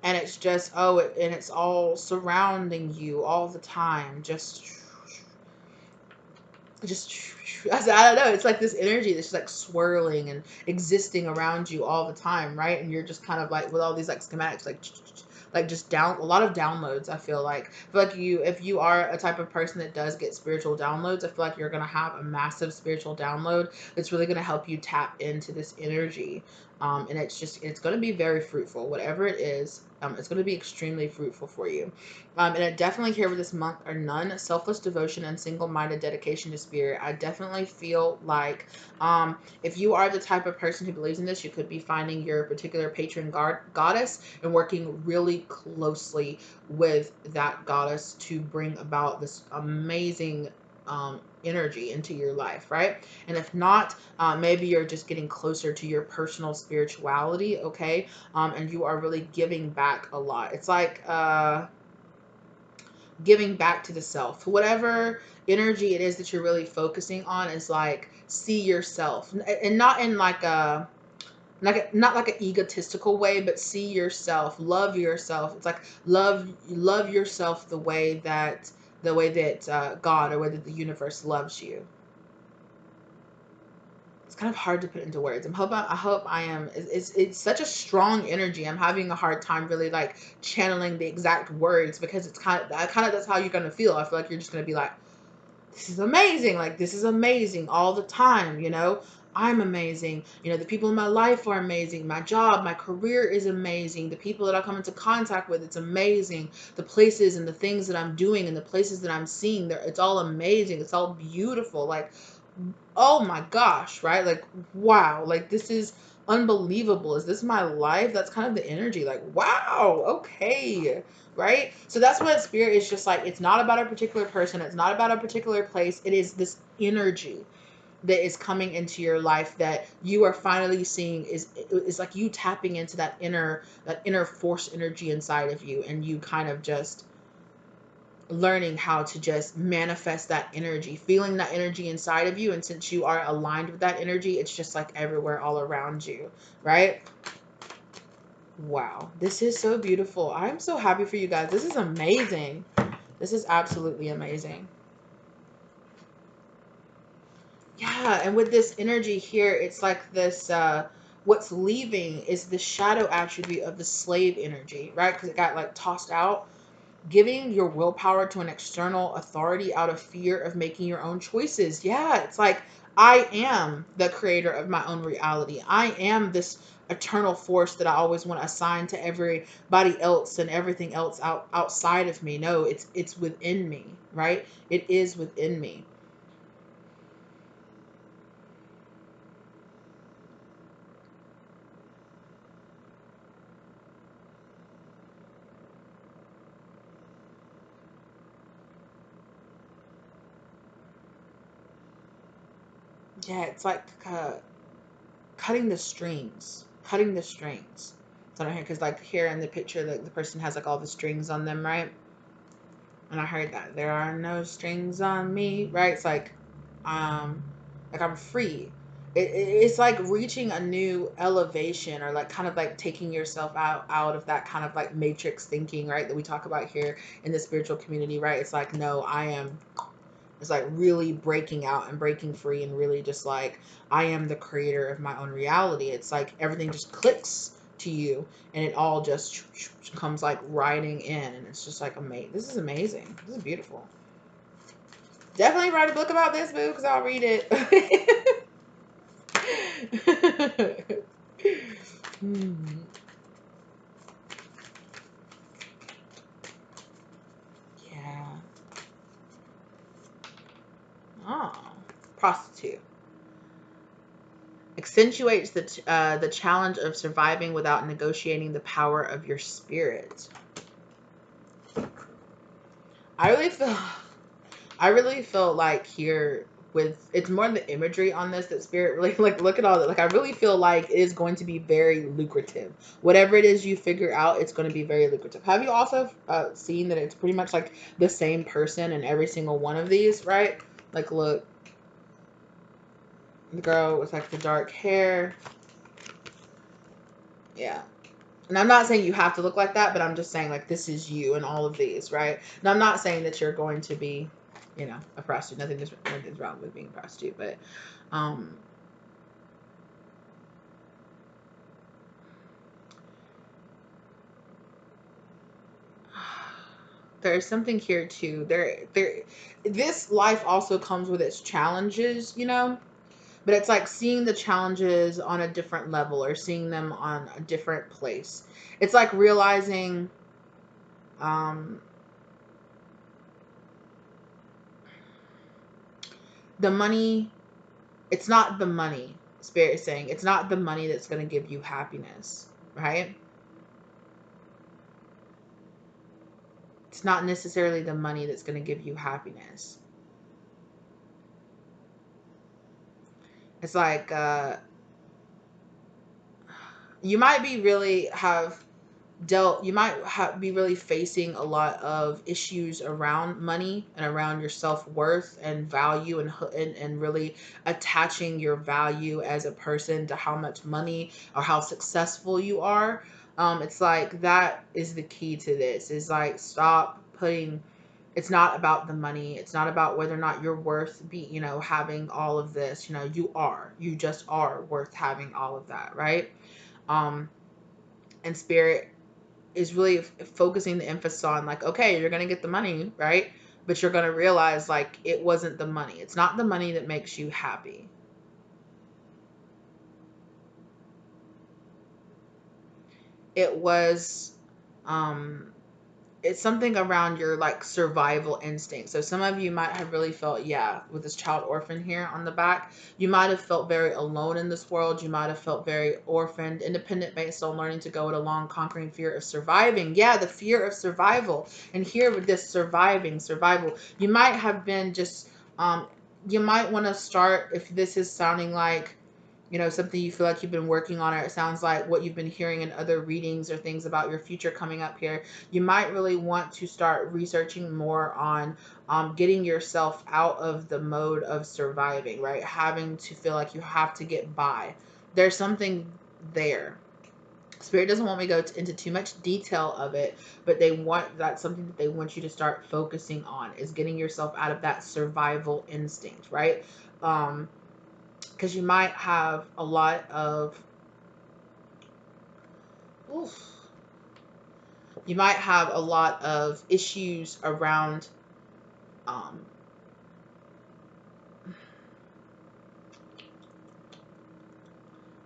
And it's just, and it's all surrounding you all the time. Just, I don't know. It's like this energy that's just like swirling and existing around you all the time, right? And you're just kind of like with all these like schematics, like just down a lot of downloads. I feel like if you are a type of person that does get spiritual downloads, I feel like you're gonna have a massive spiritual download that's really gonna help you tap into this energy. And it's going to be very fruitful, whatever it is. It's going to be extremely fruitful for you. And I definitely here with this monk are none, selfless devotion, and single-minded dedication to spirit. I definitely feel like if you are the type of person who believes in this, you could be finding your particular patron goddess and working really closely with that goddess to bring about this amazing energy into your life, right? And if not, maybe you're just getting closer to your personal spirituality, okay? And you are really giving back a lot. It's like giving back to the self. Whatever energy it is that you're really focusing on is like, see yourself, and not in like a like not like an egotistical way, but see yourself, love yourself. It's like love yourself the way that God, or way that the universe loves you. It's kind of hard to put into words. I hope I am. It's such a strong energy. I'm having a hard time really like channeling the exact words, because it's kind of that's how you're gonna feel. I feel like you're just gonna be like, this is amazing. Like, this is amazing all the time, you know? I'm amazing. You know, the people in my life are amazing. My job, my career is amazing. The people that I come into contact with, it's amazing. The places and the things that I'm doing and the places that I'm seeing, it's all amazing. It's all beautiful. Like, oh my gosh, right? Like, wow. Like, this is unbelievable. Is this my life? That's kind of the energy. Like, wow, okay, right? So that's what spirit is just like. It's not about a particular person. It's not about a particular place. It is this energy that is coming into your life that you are finally seeing is like you tapping into that inner force energy inside of you, and you kind of just learning how to just manifest that energy, feeling that energy inside of you. And since you are aligned with that energy, it's just like everywhere all around you, right? Wow, this is so beautiful. I'm so happy for you guys. This is amazing. This is absolutely amazing. Yeah, and with this energy here, it's like this what's leaving is the shadow attribute of the slave energy, right? Because it got like tossed out. Giving your willpower to an external authority out of fear of making your own choices. Yeah, it's like, I am the creator of my own reality. I am this eternal force that I always want to assign to everybody else and everything else outside of me. No, it's within me, right? It is within me. Yeah, it's like cutting the strings, cutting the strings. So I hear, because like here in the picture, the person has like all the strings on them, right? And I heard that there are no strings on me, right? It's um, like I'm free. It's like reaching a new elevation, or like kind of like taking yourself out of that kind of like matrix thinking, right? That we talk about here in the spiritual community, right? It's like, no, I am. It's like really breaking out and breaking free, and really just like, I am the creator of my own reality. It's like everything just clicks to you, and it all just comes like riding in, and it's just like amazing. This is amazing. This is beautiful. Definitely write a book about this, boo, because I'll read it. Hmm. Yeah. Oh, prostitute accentuates the challenge of surviving without negotiating the power of your spirit. I really feel I really feel like here, with it's more the imagery on this, that spirit really like, look at all that. Like, I really feel like it is going to be very lucrative. Whatever it is you figure out, it's going to be very lucrative. Have you also seen that it's pretty much like the same person in every single one of these, right? Like, look, the girl with like the dark hair. Yeah. And I'm not saying you have to look like that, but I'm just saying like this is you in all of these, right? And I'm not saying that you're going to be, a prostitute. Nothing's wrong with being a prostitute, but um there's something here too. This life also comes with its challenges, but it's like seeing the challenges on a different level, or seeing them on a different place. It's like realizing um the money, it's not the money. Spirit is saying it's not the money that's going to give you happiness, right? It's not necessarily the money that's going to give you happiness. It's like you might be really have you might be really facing a lot of issues around money and around your self-worth and value, and really attaching your value as a person to how much money or how successful you are. It's like that is the key to this, is like stop putting, it's not about the money, it's not about whether or not you're worth having all of this. You just are worth having all of that, right? um and spirit is really focusing the emphasis on, like, okay, you're gonna get the money, right? But you're gonna realize, like, it wasn't the money. It's not the money that makes you happy. It was um it's something around your, like, survival instinct. So some of you might have really felt, yeah, with this child orphan here on the back, you might have felt very alone in this world. You might have felt very orphaned, independent, based on learning to go it alone, conquering fear of surviving. Yeah, the fear of survival. And here with this survival, you might have been just you might want to start, if this is sounding like something you feel like you've been working on, or it sounds like what you've been hearing in other readings or things about your future coming up here, you might really want to start researching more on getting yourself out of the mode of surviving, right? Having to feel like you have to get by. There's something there. Spirit doesn't want me to go into too much detail of it, but that's something that they want you to start focusing on, is getting yourself out of that survival instinct, right? Because you might have a lot of, oof, you might have a lot of issues around um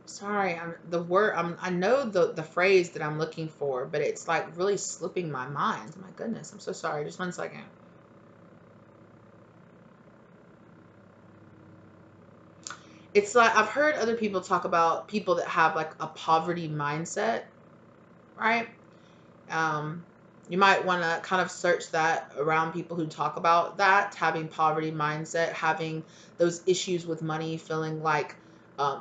sorry, I know the phrase that I'm looking for, but it's like really slipping my mind. My goodness, I'm so sorry. Just 1 second. It's like I've heard other people talk about people that have like a poverty mindset, right? Um, you might want to kind of search that around people who talk about that, having poverty mindset, having those issues with money, feeling like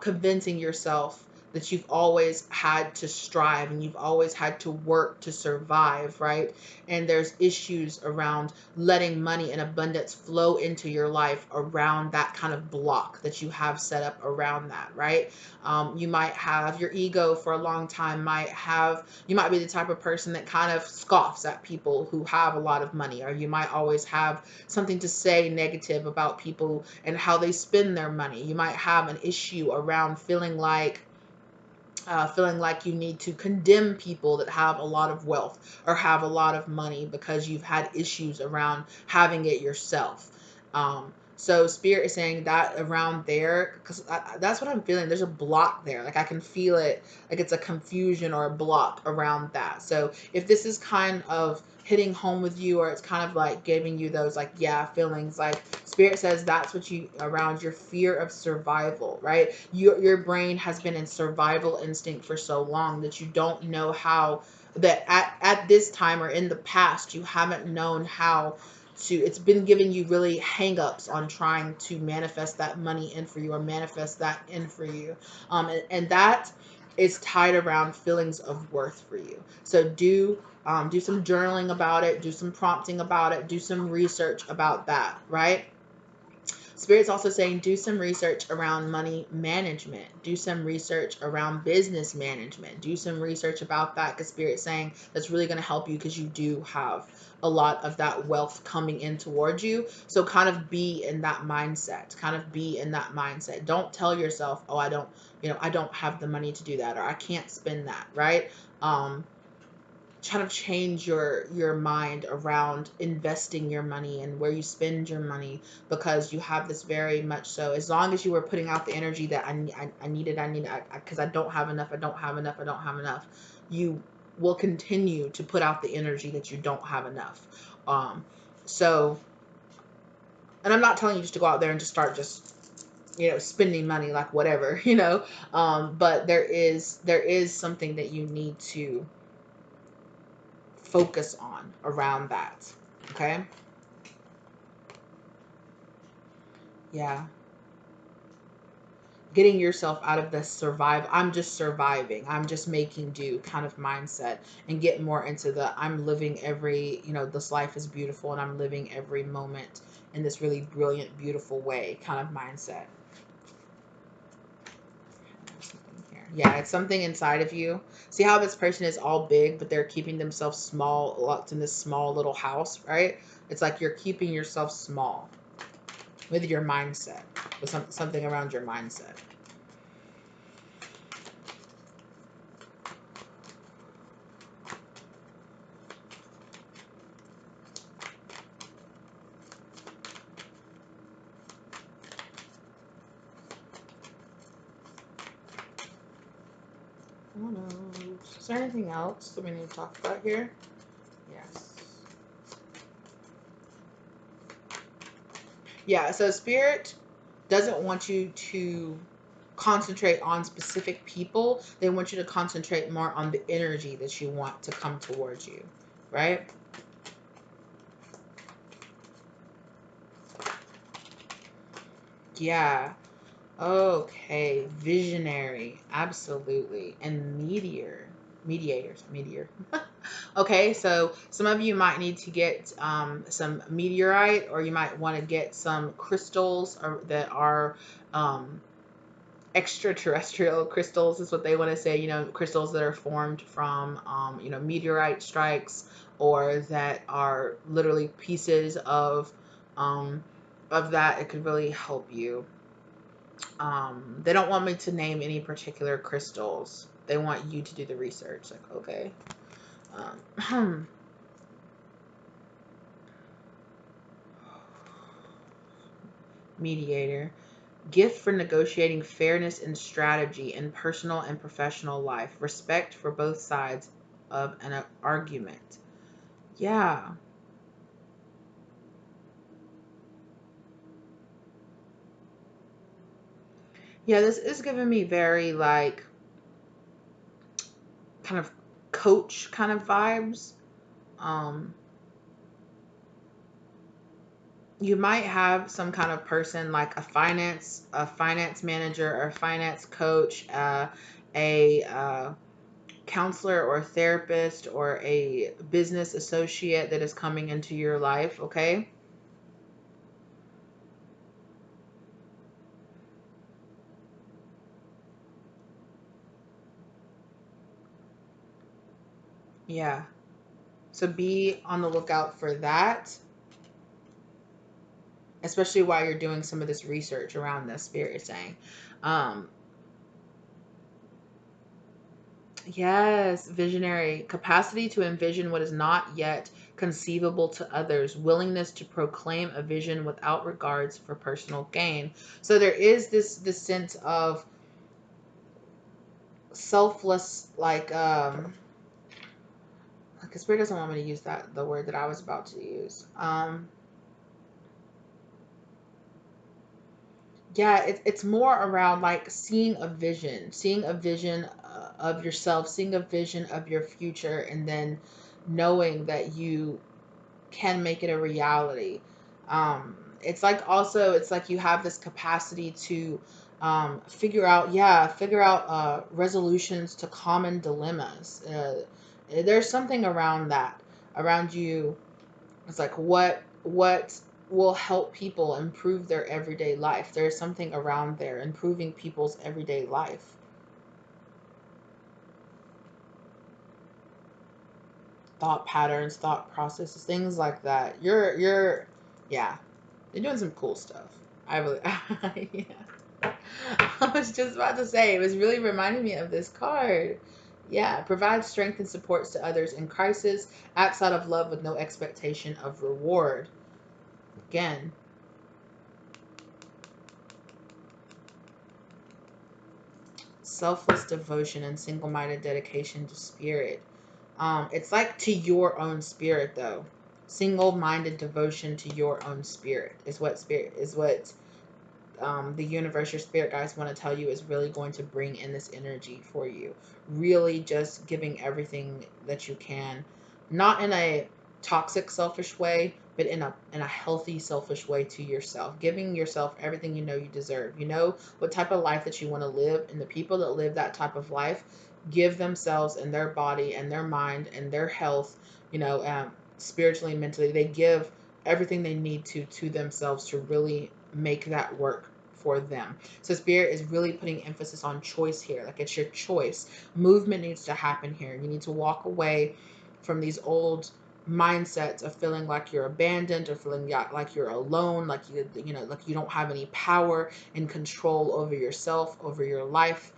convincing yourself that you've always had to strive and you've always had to work to survive, right? And there's issues around letting money and abundance flow into your life around that kind of block that you have set up around that, right? You might have your ego for a long time, you might be the type of person that kind of scoffs at people who have a lot of money, or you might always have something to say negative about people and how they spend their money. You might have an issue around feeling like you need to condemn people that have a lot of wealth or have a lot of money because you've had issues around having it yourself. So spirit is saying that around there, because that's what I'm feeling. There's a block there. Like I can feel it, like it's a confusion or a block around that. So if this is kind of hitting home with you, or it's kind of like giving you those like, yeah, feelings, like spirit says that's what you, around your fear of survival, right? Your brain has been in survival instinct for so long that you don't know how, that at this time or in the past you haven't known how to, it's been giving you really hang-ups on trying to manifest that money in for you, or manifest that in for you. And that is tied around feelings of worth for you. So do some journaling about it, do some prompting about it, do some research about that, right? Spirit's also saying do some research around money management, do some research around business management, do some research about that, because Spirit's saying that's really going to help you, because you do have a lot of that wealth coming in towards you. So kind of be in that mindset, Don't tell yourself, oh, I don't have the money to do that, or I can't spend that, right? Kind of change your mind around investing your money and where you spend your money, because you have this very much so, as long as you were putting out the energy that I need it, because I don't have enough, I don't have enough, you will continue to put out the energy that you don't have enough. So, and I'm not telling you just to go out there and just start spending money like whatever, but there is something that you need to focus on around that. Okay. Yeah. getting yourself out of the I'm just surviving, I'm just making do kind of mindset, and get more into the I'm living every, this life is beautiful and I'm living every moment in this really brilliant, beautiful way kind of mindset. Here. Yeah, it's something inside of you. See how this person is all big, but they're keeping themselves small, locked in this small little house, right? It's like you're keeping yourself small with your mindset, with something around your mindset. What else? Is there anything else that we need to talk about here? Yes. Yeah, so Spirit doesn't want you to concentrate on specific people. They want you to concentrate more on the energy that you want to come towards you, right? Yeah. Okay. Visionary. Absolutely. And meteor. Okay, so some of you might need to get some meteorite, or you might want to get some crystals that are extraterrestrial crystals, is what they want to say. Crystals that are formed from meteorite strikes, or that are literally pieces um, of that. It could really help you. They don't want me to name any particular crystals. They want you to do the research. Like, okay. Mediator. Gift for negotiating fairness and strategy in personal and professional life. Respect for both sides of an argument. Yeah. Yeah, this is giving me very like kind of coach kind of vibes. Um you might have some kind of person like a finance manager or a finance coach, a counselor or a therapist or a business associate that is coming into your life, okay? Yeah. So be on the lookout for that, especially while you're doing some of this research around this, Spirit is saying. Um, yes, visionary. Capacity to envision what is not yet conceivable to others. Willingness to proclaim a vision without regards for personal gain. So there is this sense of selfless, like Spirit doesn't want me to use the word that I was about to use. Yeah, it's more around like seeing a vision of yourself, seeing a vision of your future, and then knowing that you can make it a reality. It's like also, it's like you have this capacity to figure out resolutions to common dilemmas. There's something around that, around you. It's like what will help people improve their everyday life. There's something around there improving people's everyday life. Thought patterns, thought processes, things like that. Yeah, you're doing some cool stuff. I really yeah. I was just about to say, it was really reminding me of this card. Yeah, provides strength and supports to others in crisis, acts out of love with no expectation of reward. Again, selfless devotion and single-minded dedication to spirit. It's like to your own spirit though. Single-minded devotion to your own spirit is what the universe, your spirit guides want to tell you is really going to bring in this energy for you. Really just giving everything that you can, not in a toxic, selfish way, but in a healthy, selfish way to yourself, giving yourself everything you know you deserve. You know what type of life that you want to live, and the people that live that type of life give themselves and their body and their mind and their health, spiritually and mentally. They give everything they need to themselves to really make that work for them. So spirit is really putting emphasis on choice here. Like, it's your choice. Movement needs to happen here. You need to walk away from these old mindsets of feeling like you're abandoned, or feeling like you're alone, like like you don't have any power and control over yourself, over your life.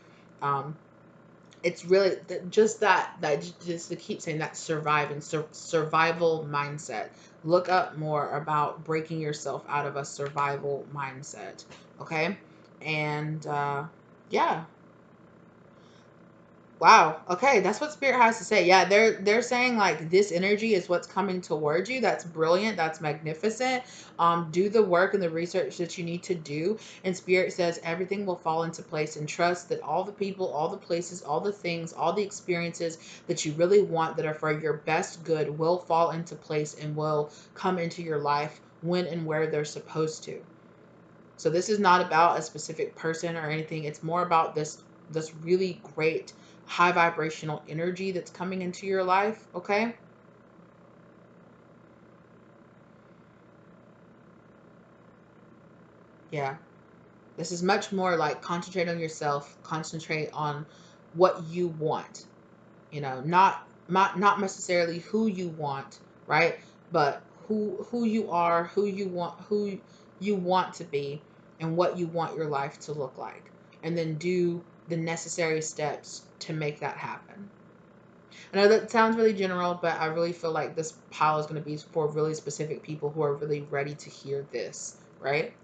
It's really just just to keep saying that survival mindset. Look up more about breaking yourself out of a survival mindset. Okay. And yeah. Wow. Okay, that's what spirit has to say. Yeah, they're saying like this energy is what's coming towards you. That's brilliant. That's magnificent. Do the work and the research that you need to do. And spirit says everything will fall into place, and trust that all the people, all the places, all the things, all the experiences that you really want that are for your best good will fall into place and will come into your life when and where they're supposed to. So this is not about a specific person or anything. It's more about this really great high vibrational energy that's coming into your life, okay? Yeah. This is much more like concentrate on yourself, concentrate on what you want. Not necessarily who you want, right? But who you are, who you want to be, and what you want your life to look like. And then do the necessary steps to make that happen. I know that sounds really general, but I really feel like this pile is going to be for really specific people who are really ready to hear this, right?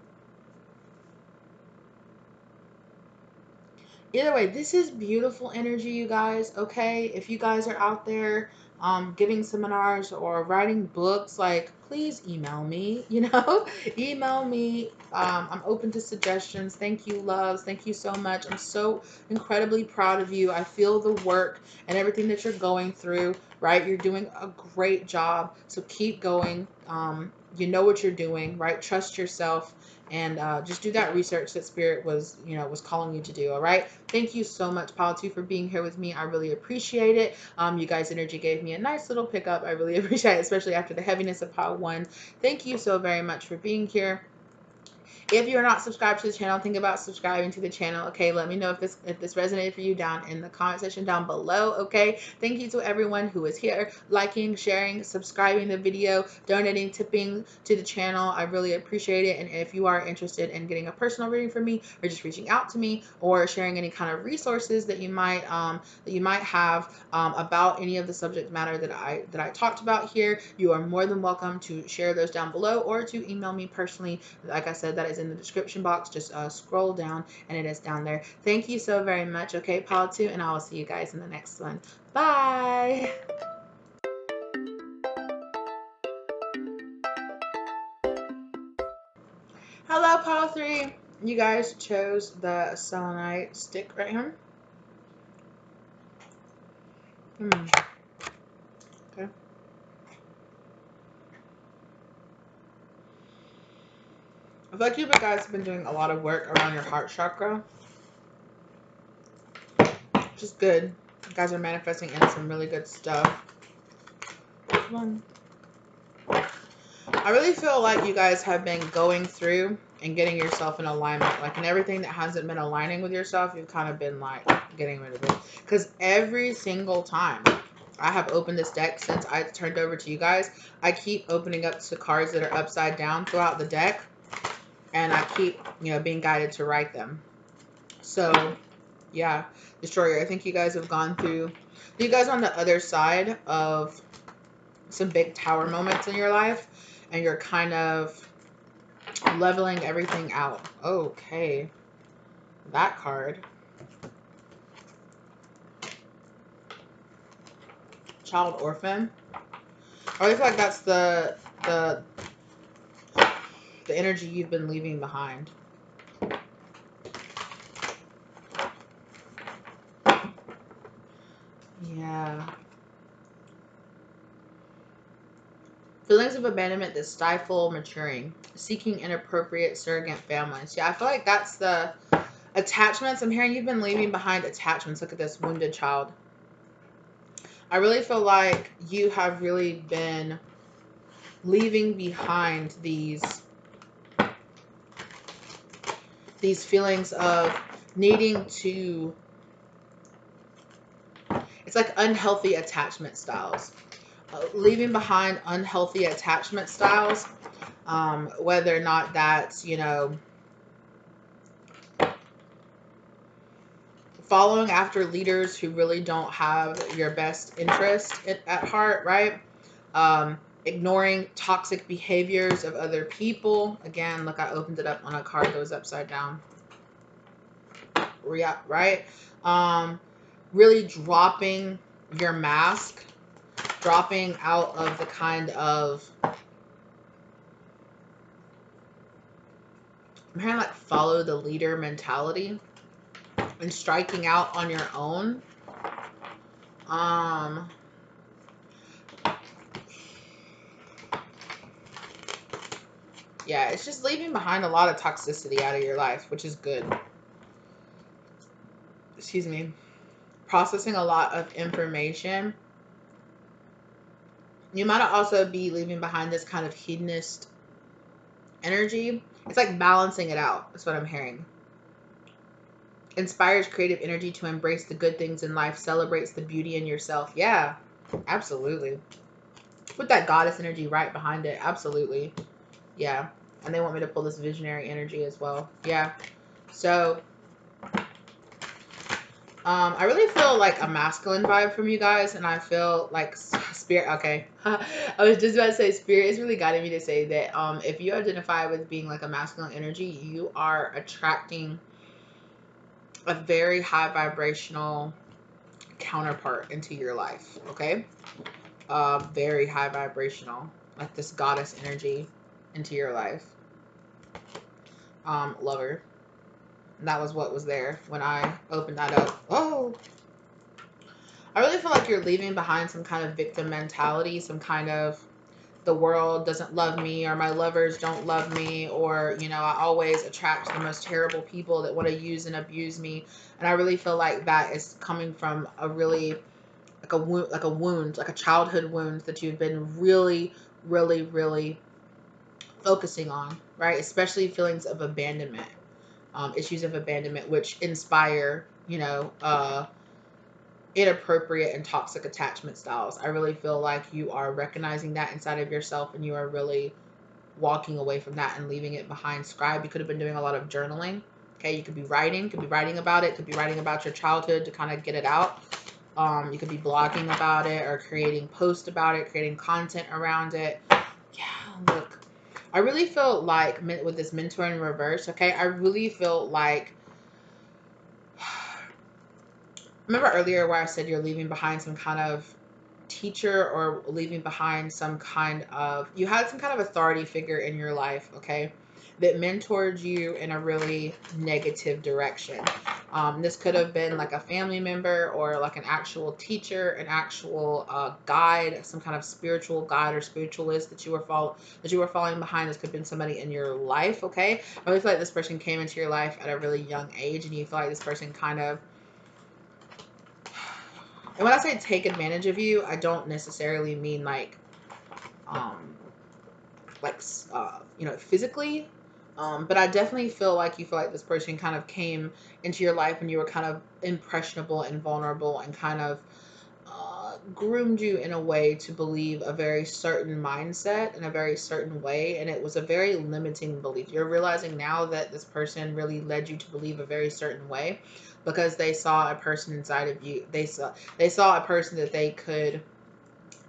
Either way, this is beautiful energy, you guys. Okay, if you guys are out there giving seminars or writing books, like, please email me. Email me. I'm open to suggestions. Thank you, loves. Thank you so much. I'm so incredibly proud of you. I feel the work and everything that you're going through, right? You're doing a great job, so keep going. You know what you're doing, right? Trust yourself, and just do that research that spirit was calling you to do. All right. Thank you so much, Pile 2, for being here with me. I really appreciate it. You guys' energy gave me a nice little pickup. I really appreciate it, especially after the heaviness of Pile 1. Thank you so very much for being here. If you're not subscribed to the channel, think about subscribing to the channel. Okay, let me know if this resonated for you down in the comment section down below. Okay, thank you to everyone who is here, liking, sharing, subscribing the video, donating, tipping to the channel. I really appreciate it. And if you are interested in getting a personal reading from me, or just reaching out to me, or sharing any kind of resources that you might have about any of the subject matter that I talked about here, you are more than welcome to share those down below, or to email me personally. Like I said, that is in the description box. Just scroll down and it is down there. Thank you so very much. Okay, Pile 2, and I will see you guys in the next one. Bye. Hello, Pile 3. You guys chose the selenite stick right here. Okay. I feel like you guys have been doing a lot of work around your heart chakra, which is good. You guys are manifesting in some really good stuff. Come on. I really feel like you guys have been going through and getting yourself in alignment. Like, in everything that hasn't been aligning with yourself, you've kind of been like getting rid of it. Because every single time I have opened this deck since I turned over to you guys, I keep opening up to cards that are upside down throughout the deck. And I keep, being guided to write them. So, yeah. Destroyer, I think you guys have gone through... You guys are on the other side of some big tower moments in your life, and you're kind of leveling everything out. Okay, that card. Child orphan. I really feel like that's the energy you've been leaving behind. Yeah. Feelings of abandonment that stifle maturing. Seeking inappropriate surrogate families. Yeah, I feel like that's the attachments. I'm hearing you've been leaving behind attachments. Look at this wounded child. I really feel like you have really been leaving behind these feelings of needing to, it's like unhealthy attachment styles. Leaving behind unhealthy attachment styles, whether or not that's, you know, following after leaders who really don't have your best interest at heart, right? Ignoring toxic behaviors of other people. Again, look, I opened it up on a card that was upside down. Yeah, right? Really dropping your mask, dropping out of the kind of, I'm hearing like follow the leader mentality and striking out on your own. Yeah, it's just leaving behind a lot of toxicity out of your life, which is good. Excuse me. Processing a lot of information. You might also be leaving behind this kind of hedonist energy. It's like balancing it out. That's what I'm hearing. Inspires creative energy to embrace the good things in life. Celebrates the beauty in yourself. Yeah, absolutely. Put that goddess energy right behind it. Absolutely. Yeah. And they want me to pull this visionary energy as well. Yeah. So I really feel like a masculine vibe from you guys, and I feel like spirit. Okay, I was just about to say spirit is really guiding me to say that if you identify with being like a masculine energy, you are attracting a very high vibrational counterpart into your life. Okay, very high vibrational, like this goddess energy into your life. Lover. And that was what was there when I opened that up. Oh. I really feel like you're leaving behind some kind of victim mentality, some kind of the world doesn't love me, or my lovers don't love me, or, you know, I always attract the most terrible people that want to use and abuse me. And I really feel like that is coming from a really, like a wound, like a childhood wound that you've been really, really, really focusing on, right? Especially feelings of abandonment, issues of abandonment, which inspire, you know, inappropriate and toxic attachment styles. I really feel like you are recognizing that inside of yourself, and you are really walking away from that and leaving it behind. Scribe, you could have been doing a lot of journaling. Okay, you could be writing about it, could be writing about your childhood to kind of get it out. You could be blogging about it or creating posts about it, creating content around it. Yeah, look, I really feel like with this mentor in reverse, okay, I really feel like, remember earlier where I said you're leaving behind some kind of teacher, or leaving behind some kind of, you had some kind of authority figure in your life, okay, that mentored you in a really negative direction. This could have been like a family member, or like an actual teacher, an actual guide, some kind of spiritual guide or spiritualist that you were following behind. This could have been somebody in your life, okay. I really feel like this person came into your life at a really young age, and you feel like this person kind of, and when I say take advantage of you, I don't necessarily mean like, you know, physically. But I definitely feel like you feel like this person kind of came into your life and you were kind of impressionable and vulnerable, and kind of groomed you in a way to believe a very certain mindset in a very certain way. And it was a very limiting belief. You're realizing now that this person really led you to believe a very certain way because they saw a person inside of you. They saw a person that they could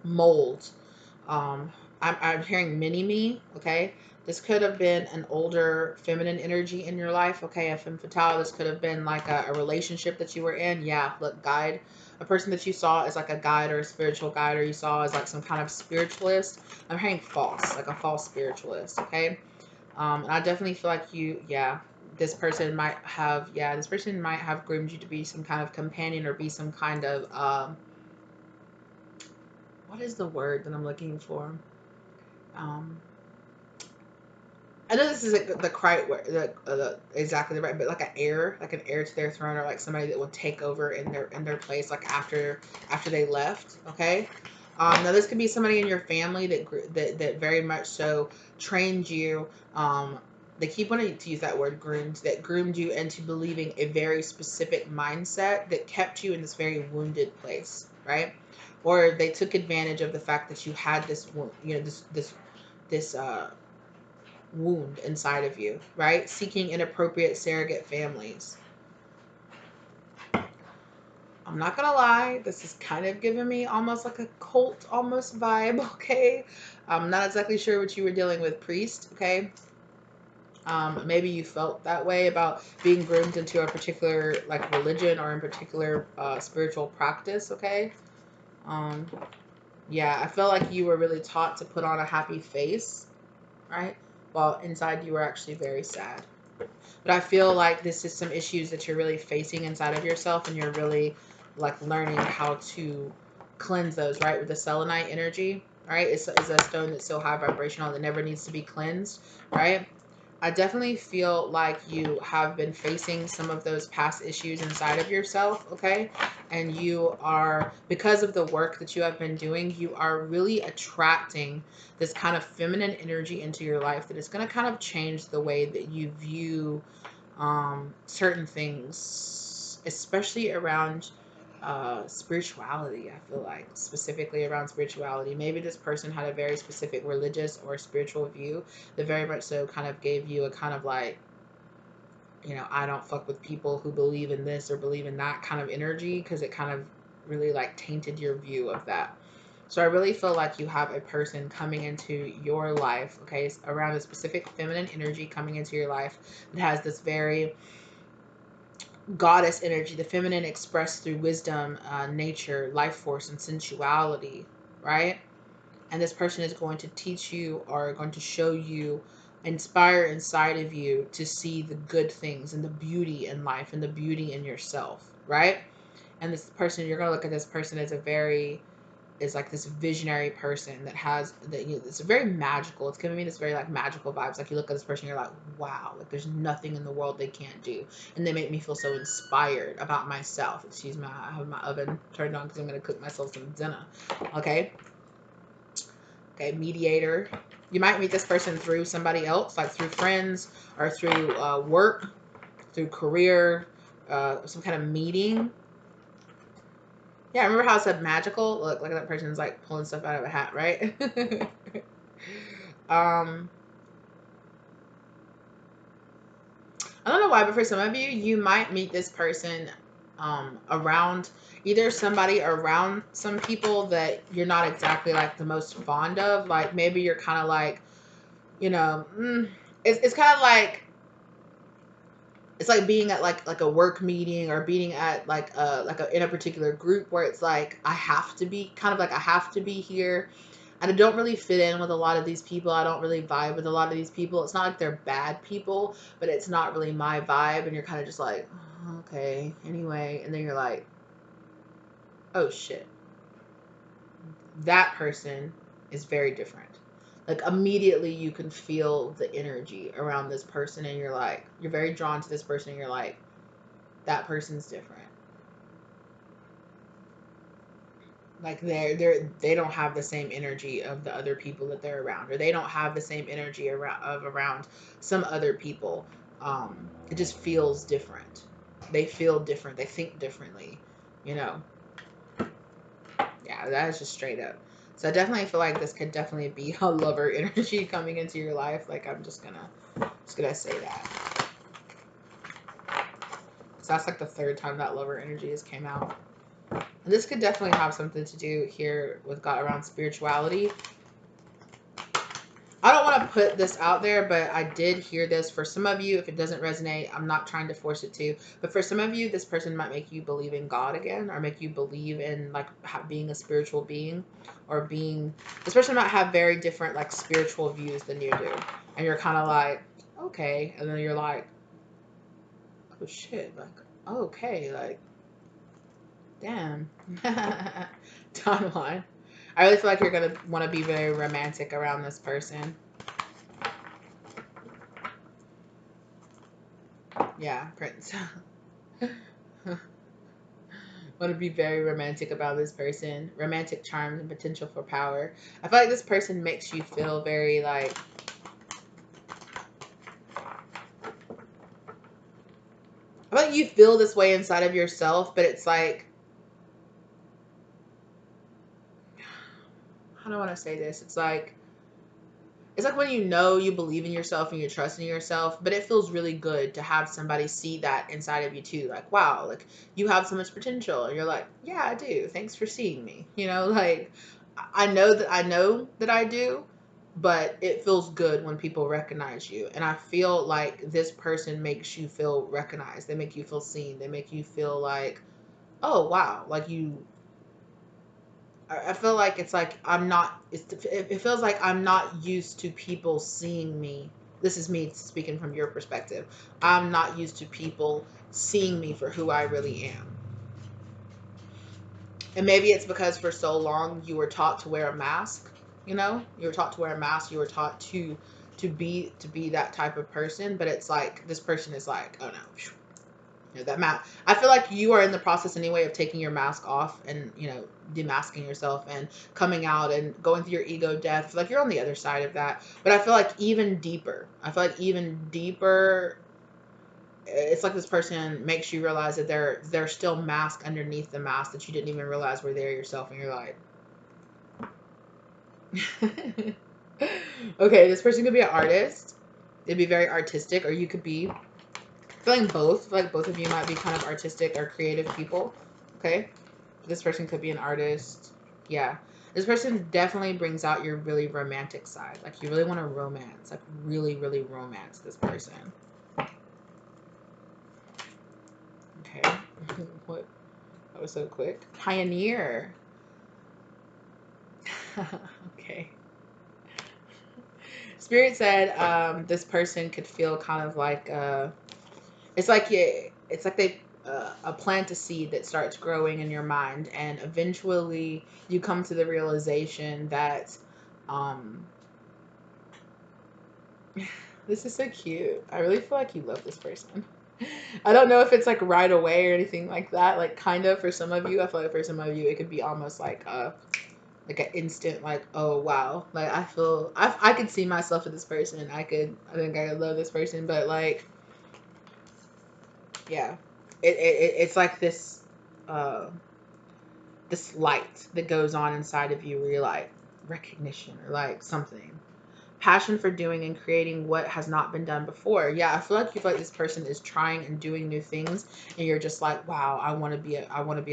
mold. I'm hearing mini me, okay? This could have been an older feminine energy in your life, okay? A femme fatale. This could have been like a relationship that you were in. Yeah, look, guide. A person that you saw as like a guide or a spiritual guide, or you saw as like some kind of spiritualist. I'm hearing false, like a false spiritualist, okay? And I definitely feel like this person might have groomed you to be some kind of companion, or be some kind of, what is the word that I'm looking for? Um, I know this isn't the right word, exactly the right, but like an heir to their throne, or like somebody that will take over in their place, like after they left. Okay. Now this could be somebody in your family that very much so trained you. They keep wanting to use that word groomed, that groomed you into believing a very specific mindset that kept you in this very wounded place, right? Or they took advantage of the fact that you had this, this wound inside of you, right? Seeking inappropriate surrogate families. I'm not gonna lie, this is kind of giving me almost like a cult almost vibe, okay? I'm not exactly sure what you were dealing with, priest, okay? Maybe you felt that way about being groomed into a particular like religion or in particular spiritual practice, okay? Um, yeah, I feel like you were really taught to put on a happy face, right? While inside you were actually very sad. But I feel like this is some issues that you're really facing inside of yourself, and you're really like learning how to cleanse those, right? With the selenite energy, right? It's a stone that's so high vibrational that never needs to be cleansed, right? I definitely feel like you have been facing some of those past issues inside of yourself, okay? And you are, because of the work that you have been doing, you are really attracting this kind of feminine energy into your life that is going to kind of change the way that you view certain things, especially around spirituality. I feel like specifically around spirituality, maybe this person had a very specific religious or spiritual view that very much so kind of gave you a kind of like, I don't fuck with people who believe in this or believe in that kind of energy, because it kind of really like tainted your view of that. So I really feel like you have a person coming into your life, okay, around a specific feminine energy coming into your life that has this very goddess energy, the feminine expressed through wisdom, nature, life force, and sensuality, right? And this person is going to teach you or going to show you, inspire inside of you to see the good things and the beauty in life and the beauty in yourself, right? And this person, you're going to look at this person as is like this visionary person that has that, it's very magical. It's giving me this very like magical vibes. Like you look at this person, you're like, wow, like there's nothing in the world they can't do, and they make me feel so inspired about myself. Excuse me, I have my oven turned on because I'm gonna cook myself some dinner. Okay, mediator. You might meet this person through somebody else, like through friends or through work, through career, some kind of meeting. Yeah, remember how I said magical? Look, like that person's like pulling stuff out of a hat, right? um, I don't know why, but for some of you, you might meet this person around either somebody around some people that you're not exactly like the most fond of. Like maybe you're kind of like, it's kind of like, it's like being at like a work meeting or being at in a particular group where it's like I have to be kind of like I have to be here, and I don't really fit in with a lot of these people. I don't really vibe with a lot of these people. It's not like they're bad people, but it's not really my vibe, and you're kind of just like, "Oh, okay, anyway," and then you're like, oh shit, that person is very different. Like immediately you can feel the energy around this person, and you're like, you're very drawn to this person, and you're like, that person's different. Like they don't have the same energy of the other people that they're around, or they don't have the same energy around some other people. It just feels different. They feel different. They think differently. You know. Yeah, that is just straight up. So I definitely feel like this could definitely be a lover energy coming into your life. Like I'm just gonna say that. So that's like the third time that lover energy has came out. And this could definitely have something to do here with God around spirituality. I don't want to put this out there, but I did hear this. For some of you, if it doesn't resonate, I'm not trying to force it to. But for some of you, this person might make you believe in God again, or make you believe in like being a spiritual being, or being. This person might have very different like spiritual views than you do, and you're kind of like, okay, and then you're like, oh shit, like okay, like damn, timeline. I really feel like you're gonna want to be very romantic around this person. Yeah, Prince. Want to be very romantic about this person. Romantic charms and potential for power. I feel like this person makes you feel very like, I feel like you feel this way inside of yourself, but it's like, how do I want to say this? It's like when you believe in yourself and you're trusting yourself, but it feels really good to have somebody see that inside of you too. Like, wow, like you have so much potential. And you're like, yeah, I do. Thanks for seeing me. Like I know that I do, but it feels good when people recognize you. And I feel like this person makes you feel recognized. They make you feel seen. They make you feel like, oh, wow, like I feel like it's like I'm not. It feels like I'm not used to people seeing me. This is me speaking from your perspective. I'm not used to people seeing me for who I really am. And maybe it's because for so long you were taught to wear a mask. You were taught to wear a mask. You were taught to be that type of person. But it's like this person is like, oh no, that mask. I feel like you are in the process anyway of taking your mask off and demasking yourself and coming out and going through your ego death. I feel like you're on the other side of that. But I feel like even deeper. It's like this person makes you realize that there's still mask underneath the mask that you didn't even realize were there yourself, and you're like, okay, this person could be an artist. They'd be very artistic, or you could be feeling both. I feel like both of you might be kind of artistic or creative people. Okay. This person could be an artist. Yeah. This person definitely brings out your really romantic side. Like you really want to romance. Like really, really romance this person. Okay. What? That was so quick. Pioneer. Okay. Spirit said this person could feel kind of like it's like they a plant a seed that starts growing in your mind, and eventually you come to the realization that um this is so cute. I really feel like you love this person. I don't know if it's like right away or anything like that. Like kind of for some of you, I feel like for some of you it could be almost like an instant like, oh wow, like I could see myself in this person. I think I could love this person, but like yeah, it's like uh this light that goes on inside of you where you're like recognition or like something passion for doing and creating what has not been done before. Yeah, I feel like this person is trying and doing new things, and you're just like, wow, I want to be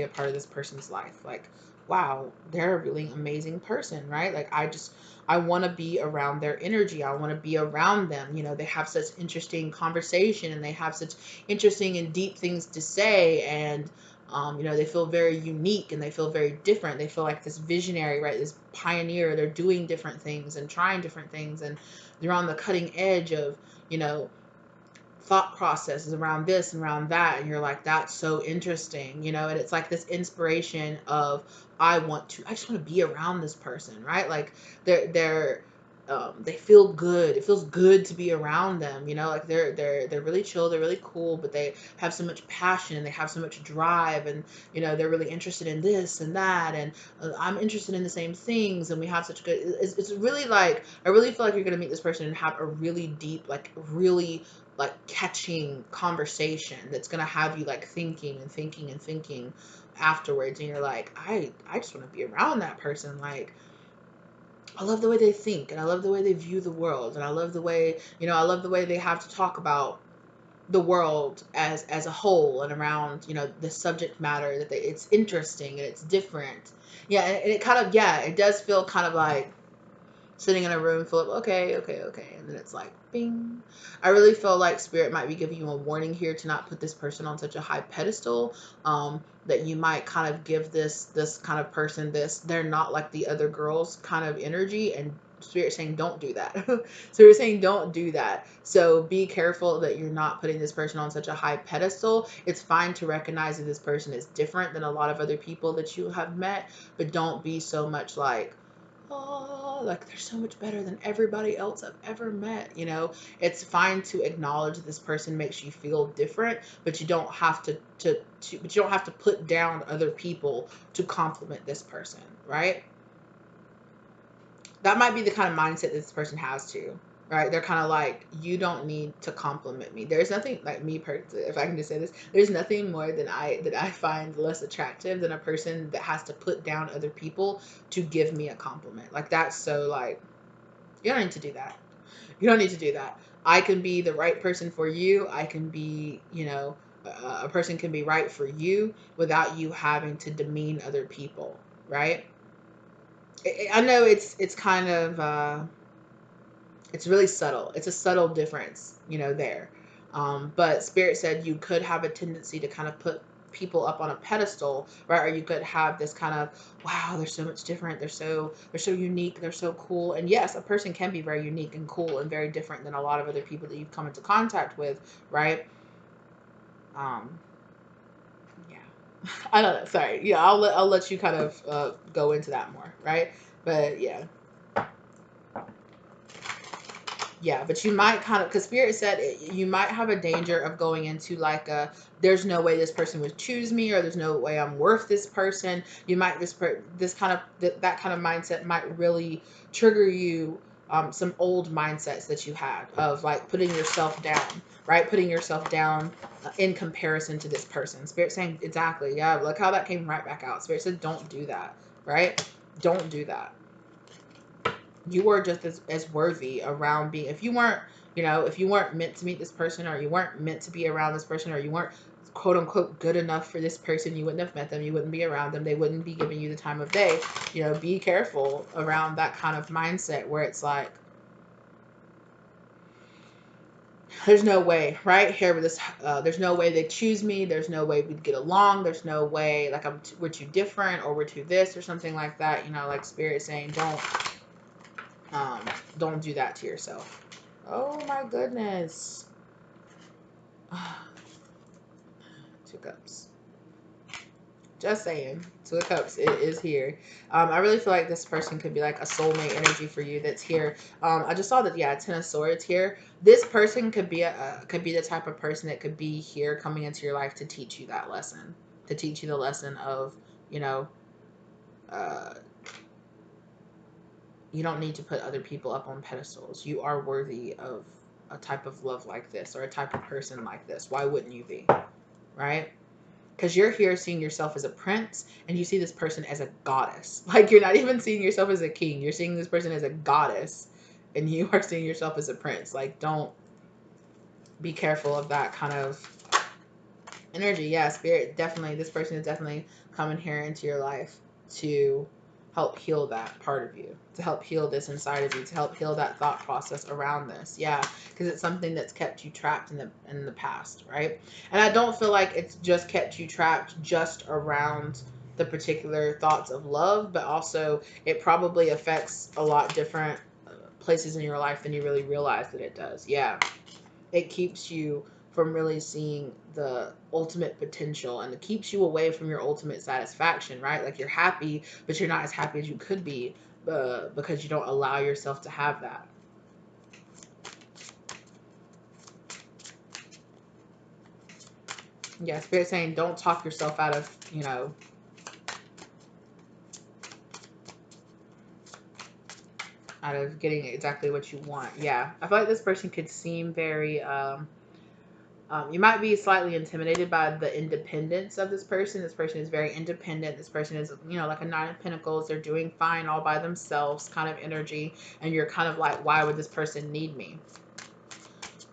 a part of this person's life. Like, wow, they're a really amazing person, right? Like, I want to be around their energy. I want to be around them. They have such interesting conversation, and they have such interesting and deep things to say, and they feel very unique and they feel very different. They feel like this visionary, right? This pioneer. They're doing different things and trying different things, and they're on the cutting edge of, you know, thought processes around this and around that. And you're like, that's so interesting, and it's like this inspiration of, I just want to be around this person, right? Like they feel good. It feels good to be around them, like they're really chill, they're really cool, but they have so much passion and they have so much drive, and they're really interested in this and that, and I'm interested in the same things, and we have such good, it's really like, I really feel like you're going to meet this person and have a really deep, like really like catching conversation that's going to have you like thinking and thinking and thinking afterwards, and you're like, I just want to be around that person. Like, I love the way they think, and I love the way they view the world, and I love the way they have to talk about the world as a whole, and around the subject matter that it's interesting and it's different. Yeah, and it kind of, yeah, it does feel kind of like sitting in a room full of, okay, okay, okay, and then it's like bing. I really feel like spirit might be giving you a warning here to not put this person on such a high pedestal, that you might kind of give this kind of person this, they're not like the other girls kind of energy, and Spirit saying don't do that. Spirit saying don't do that. So be careful that you're not putting this person on such a high pedestal. It's fine to recognize that this person is different than a lot of other people that you have met, but don't be so much like, oh, like they're so much better than everybody else I've ever met. You know, it's fine to acknowledge that this person makes you feel different, but you don't have but you don't have to put down other people to compliment this person, right? That might be the kind of mindset this person has too, right? They're kind of like, you don't need to compliment me. There's nothing like me personally, if I can just say this, there's nothing more than I find less attractive than a person that has to put down other people to give me a compliment. Like that's so like, you don't need to do that. You don't need to do that. I can be the right person for you. I can be, you know, a person can be right for you without you having to demean other people, right? I know it's kind of it's really subtle. It's a subtle difference, you know, there. But Spirit said you could have a tendency to kind of put people up on a pedestal, right? Or you could have this kind of, wow, they're so much different. They're so unique. They're so cool. And yes, a person can be very unique and cool and very different than a lot of other people that you've come into contact with, right? Um, yeah. I don't know. Sorry. Yeah, I'll let you kind of go into that more, right? But yeah. Yeah, but you might kind of, because Spirit said you might have a danger of going into like a, there's no way this person would choose me, or there's no way I'm worth this person. You might, this kind of, that kind of mindset might really trigger you, some old mindsets that you had of like putting yourself down, right? Putting yourself down in comparison to this person. Spirit saying, exactly, yeah, look how that came right back out. Spirit said, don't do that, right? Don't do that. You are just as worthy around being, if you weren't, you know, if you weren't meant to meet this person, or you weren't meant to be around this person, or you weren't quote unquote good enough for this person, you wouldn't have met them, you wouldn't be around them, they wouldn't be giving you the time of day. You know, be careful around that kind of mindset where it's like, there's no way, right here with this, there's no way they choose me, there's no way we'd get along, there's no way, like we're too different, or we're too this or something like that. You know, like Spirit saying um don't do that to yourself. Oh my goodness. 2 cups. Just saying. 2 cups is here. I really feel like this person could be like a soulmate energy for you that's here. I just saw that, yeah, 10 of Swords here. This person could be could be the type of person that could be here coming into your life to teach you that lesson. To teach you the lesson of, you know, uh, you don't need to put other people up on pedestals. You are worthy of a type of love like this, or a type of person like this. Why wouldn't you be? Right? Because you're here seeing yourself as a prince, and you see this person as a goddess. Like, you're not even seeing yourself as a king. You're seeing this person as a goddess, and you are seeing yourself as a prince. Like, don't, be careful of that kind of energy. Yeah, Spirit, definitely, this person is definitely coming here into your life to help heal that part of you, to help heal this inside of you, to help heal that thought process around this. Yeah, because it's something that's kept you trapped in the past, right? And I don't feel like it's just kept you trapped just around the particular thoughts of love, but also it probably affects a lot different places in your life than you really realize that it does. Yeah, it keeps you from really seeing the ultimate potential, and it keeps you away from your ultimate satisfaction, right? Like, you're happy, but you're not as happy as you could be, because you don't allow yourself to have that. Yeah, Spirit saying don't talk yourself out of, you know, out of getting exactly what you want. Yeah, I feel like this person could seem very you might be slightly intimidated by the independence of this person. This person is very independent. This person is, you know, like a 9 of Pentacles. They're doing fine all by themselves kind of energy. And you're kind of like, why would this person need me?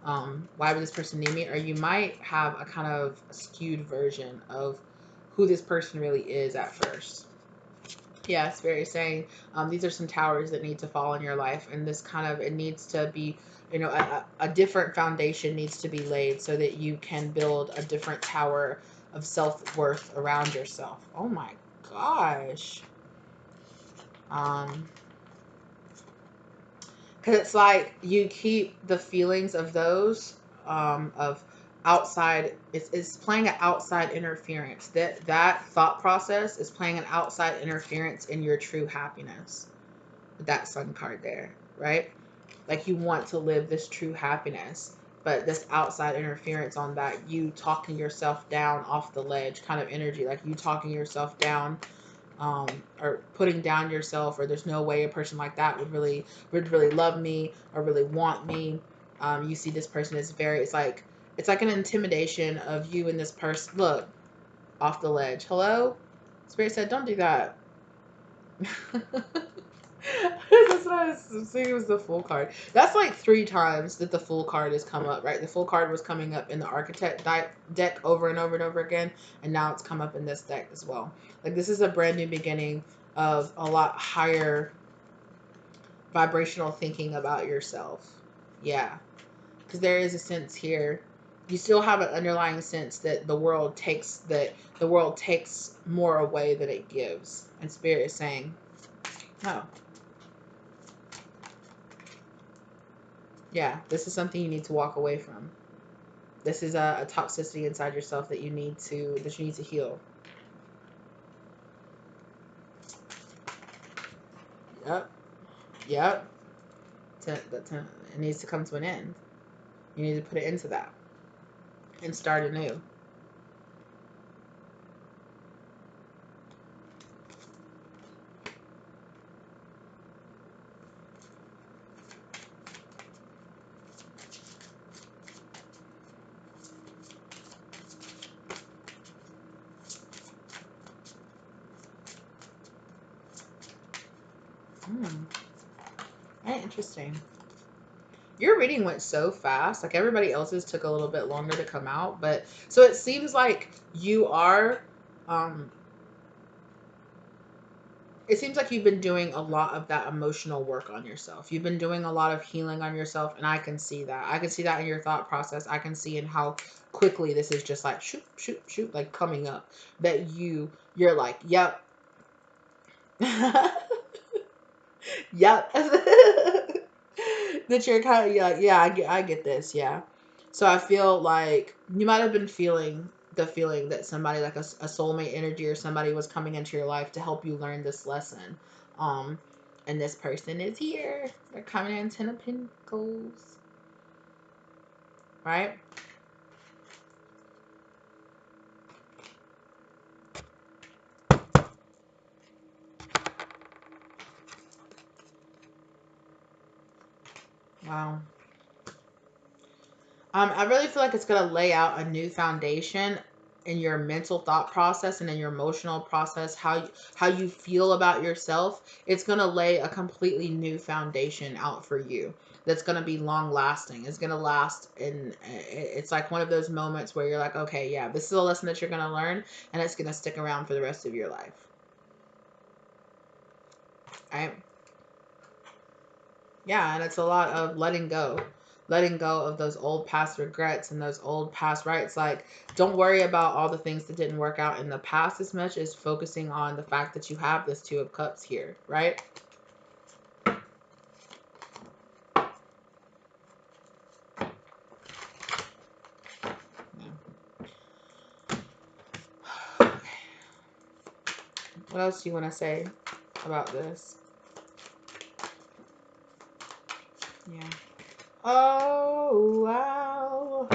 Why would this person need me? Or you might have a kind of skewed version of who this person really is at first. Yeah, Spirit is saying these are some towers that need to fall in your life, and this kind of, it needs to be, you know, a different foundation needs to be laid so that you can build a different tower of self-worth around yourself. Oh my gosh. Um, Because it's like you keep the feelings of those of outside. It's playing an outside interference. That thought process is playing an outside interference in your true happiness. That sun card there, right? Like you want to live this true happiness, but this outside interference on that, you talking yourself down off the ledge kind of energy, like you talking yourself down, or putting down yourself, or there's no way a person like that would really love me or really want me. You see this person is very, it's like an intimidation of you and this person. Look, off the ledge. Hello? Spirit said, don't do that. That's what I was saying. It was the full card. That's like 3 times that the full card has come up, right? The full card was coming up in the architect deck over and over and over again, and now it's come up in this deck as well. Like this is a brand new beginning of a lot higher vibrational thinking about yourself. Yeah, because there is a sense here. You still have an underlying sense that the world takes more away than it gives, and Spirit is saying, no. Yeah, this is something you need to walk away from. This is a toxicity inside yourself that you need to heal. Yep. Yep. It needs to come to an end. You need to put an end to that and start anew. Very interesting. Your reading went so fast. Like everybody else's took a little bit longer to come out, but so it seems like you are um it seems like you've been doing a lot of that emotional work on yourself. You've been doing a lot of healing on yourself, and I can see that. I can see that in your thought process. I can see in how quickly this is just like shoot, shoot, shoot, like coming up. That you're like, yep. Yep. That you're kind of, yeah, I get this, yeah. So I feel like you might have been feeling the feeling that somebody like a soulmate energy or somebody was coming into your life to help you learn this lesson. Um, and this person is here. They're coming in 10 of Pentacles, right? Wow. I really feel like it's going to lay out a new foundation in your mental thought process and in your emotional process, how you feel about yourself. It's going to lay a completely new foundation out for you that's going to be long lasting. It's going to last, and it's like one of those moments where you're like, okay, yeah, this is a lesson that you're going to learn, and it's going to stick around for the rest of your life. Right? Yeah, and it's a lot of letting go of those old past regrets and those old past rights. Like, don't worry about all the things that didn't work out in the past as much as focusing on the fact that you have this 2 of Cups here, right? Yeah. What else do you want to say about this? Yeah. Oh, wow.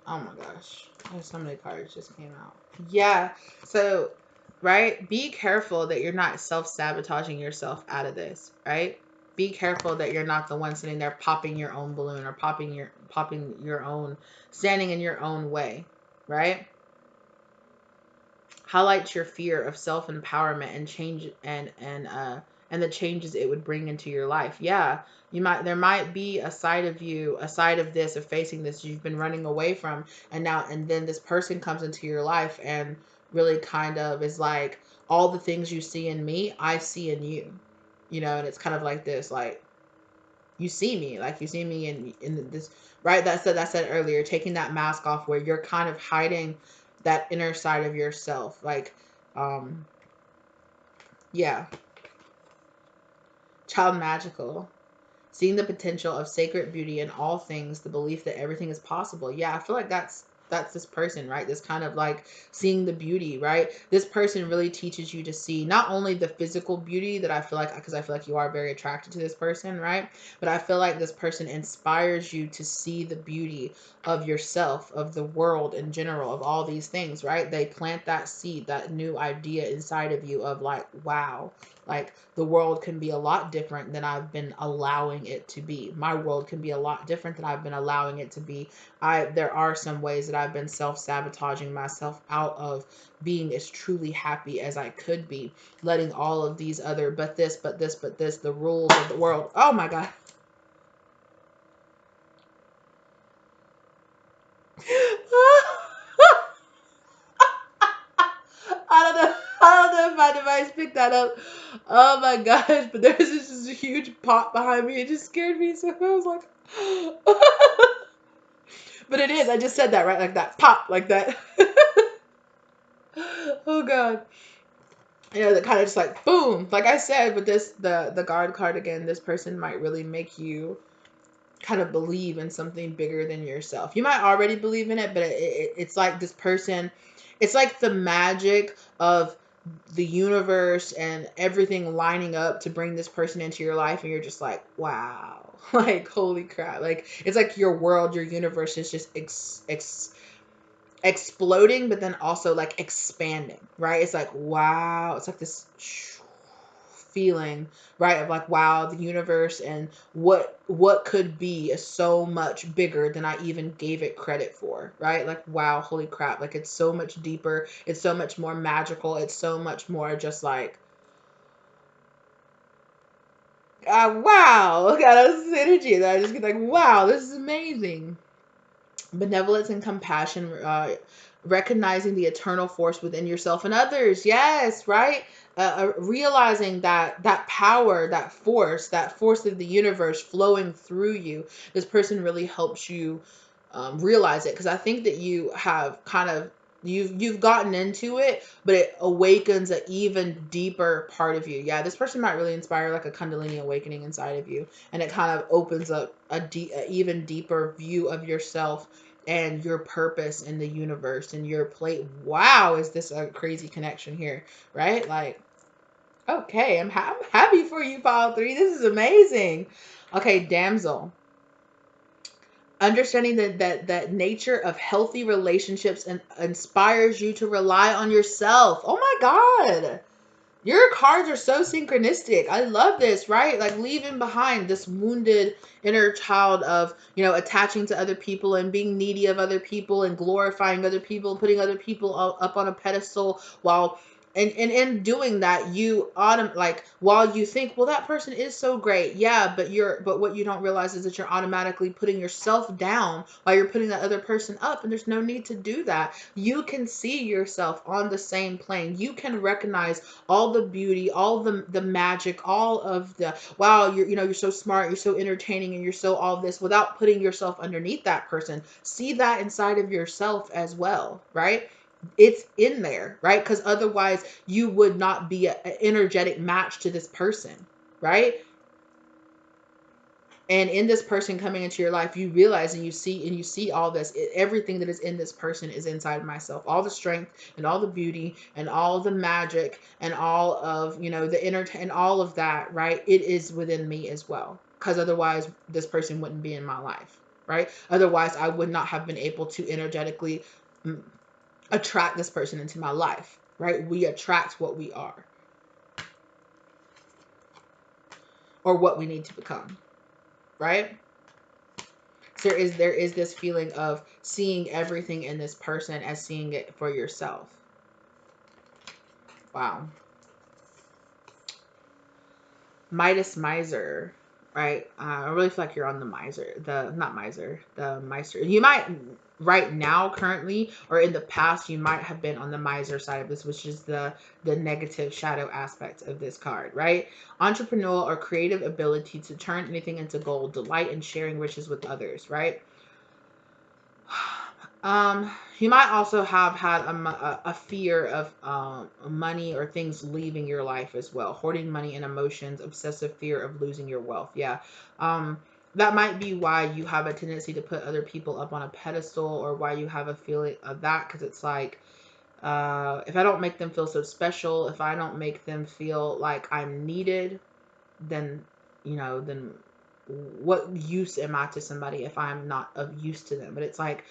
Oh my gosh. There's so many cards just came out. Yeah. So, right? Be careful that you're not self-sabotaging yourself out of this, right? Be careful that you're not the one sitting there popping your own balloon or popping your own, standing in your own way, right? Highlight your fear of self-empowerment and change and the changes it would bring into your life. Yeah, there might be a side of you, a side of this, of facing this you've been running away from, and then this person comes into your life and really kind of is like, all the things you see in me, I see in you. And it's kind of like this, like, you see me, like you see me in this, right? That said earlier, taking that mask off where you're kind of hiding that inner side of yourself, like, yeah. Child magical. Seeing the potential of sacred beauty in all things, the belief that everything is possible. Yeah, I feel like that's this person, right? This kind of like seeing the beauty, right? This person really teaches you to see not only the physical beauty that I feel like, because I feel like you are very attracted to this person, right? But I feel like this person inspires you to see the beauty of yourself, of the world in general, of all these things, right? They plant that seed, that new idea inside of you of like, wow, like the world can be a lot different than I've been allowing it to be. My world can be a lot different than I've been allowing it to be. There are some ways that I've been self-sabotaging myself out of being as truly happy as I could be, letting all of these other but this, the rules of the world. Oh my God. I don't know. I don't know if my device picked that up. Oh my gosh! But there's just a huge pop behind me. It just scared me. So I was like, but it is. I just said that right, like that pop, like that. Oh God. Yeah, that kind of just like boom. Like I said, with this the guard card again, this person might really make you kind of believe in something bigger than yourself. You might already believe in it, but it's like this person, it's like the magic of the universe and everything lining up to bring this person into your life, and you're just like, wow, like holy crap. Like it's like your world, your universe is just exploding, but then also like expanding, right? It's like, wow, it's like this feeling, right, of like, wow, the universe and what could be is so much bigger than I even gave it credit for, right? Like, wow, holy crap, like it's so much deeper, it's so much more magical, it's so much more just like, wow, look at this energy that I just get like, wow, this is amazing. Benevolence and compassion, recognizing the eternal force within yourself and others. Yes, right. Realizing that power, that force of the universe flowing through you. This person really helps you realize it, because I think that you have kind of you've gotten into it, but it awakens an even deeper part of you. Yeah, this person might really inspire like a Kundalini awakening inside of you, and it kind of opens up a even deeper view of yourself and your purpose in the universe and your plate. Wow, is this a crazy connection here, right? Like, okay, I'm happy for you, Pile 3. This is amazing. Okay, damsel. Understanding that nature of healthy relationships and inspires you to rely on yourself. Oh my God. Your cards are so synchronistic. I love this, right? Like leaving behind this wounded inner child of, attaching to other people and being needy of other people and glorifying other people, putting other people up on a pedestal while and in doing that, you like while you think, well, that person is so great, yeah, but what you don't realize is that you're automatically putting yourself down while you're putting that other person up, and there's no need to do that. You can see yourself on the same plane. You can recognize all the beauty, all the magic, all of the wow, you're so smart, you're so entertaining, and you're so all this without putting yourself underneath that person. See that inside of yourself as well, right? It's in there, right? Because otherwise you would not be an energetic match to this person, right? And in this person coming into your life, you realize and you see all this, everything that is in this person is inside myself. All the strength and all the beauty and all the magic and all of, the and all of that, right? It is within me as well. Because otherwise this person wouldn't be in my life, right? Otherwise I would not have been able to energetically attract this person into my life, right? We attract what we are or what we need to become, right? So there is this feeling of seeing everything in this person as seeing it for yourself. Wow. Midas Miser, right? I really feel like you're on the miser, the miser. You might right now, currently, or in the past, you might have been on the miser side of this, which is the negative shadow aspect of this card, right? Entrepreneurial or creative ability to turn anything into gold, delight in sharing riches with others, right? You might also have had a fear of money or things leaving your life as well. Hoarding money and emotions, obsessive fear of losing your wealth. Yeah. Um, that might be why you have a tendency to put other people up on a pedestal, or why you have a feeling of that, because it's like, if I don't make them feel so special, if I don't make them feel like I'm needed, then, then what use am I to somebody if I'm not of use to them? But it's like,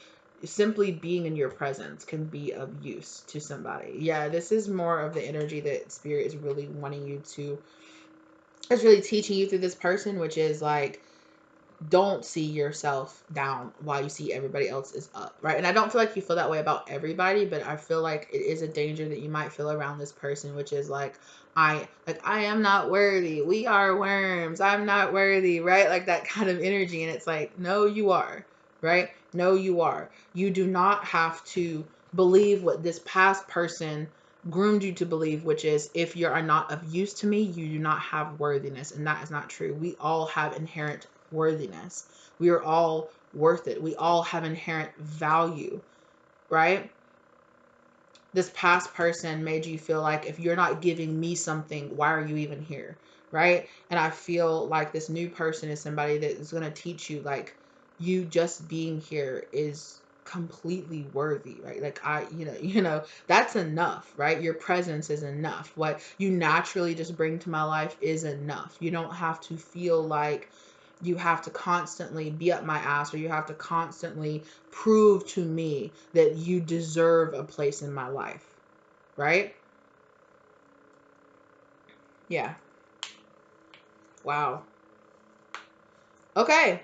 simply being in your presence can be of use to somebody. Yeah, this is more of the energy that spirit is really wanting you to, it's really teaching you through this person, which is like, don't see yourself down while you see everybody else is up, right? And I don't feel like you feel that way about everybody, but I feel like it is a danger that you might feel around this person, which is like, I am not worthy, we are worms, I'm not worthy, right? Like that kind of energy. And it's like, no, you are, right? No, you are. You do not have to believe what this past person groomed you to believe, which is, if you are not of use to me, you do not have worthiness. And that is not true. We all have inherent worthiness. We are all worth it. We all have inherent value, right? This past person made you feel like, if you're not giving me something, why are you even here, right? And I feel like this new person is somebody that is going to teach you, like, you just being here is completely worthy, right? Like, that's enough, right? Your presence is enough. What you naturally just bring to my life is enough. You don't have to feel like you have to constantly be up my ass, or you have to constantly prove to me that you deserve a place in my life, right? Yeah. Wow. Okay.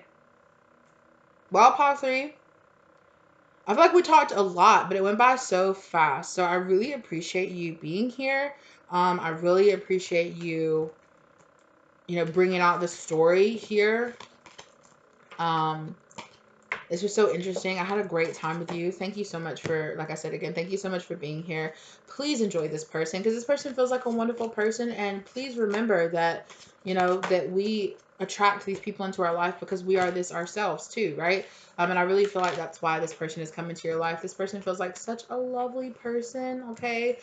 Well, part 3. I feel like we talked a lot, but it went by so fast. So I really appreciate you being here. I really appreciate you, bringing out the story here. Um, This was so interesting. I had a great time with you. Thank you so much for, like I said again, thank you so much for being here. Please enjoy this person, because this person feels like a wonderful person. And please remember that, that we attract these people into our life because we are this ourselves too, right? And I really feel like that's why this person is coming to your life. This person feels like such a lovely person, okay?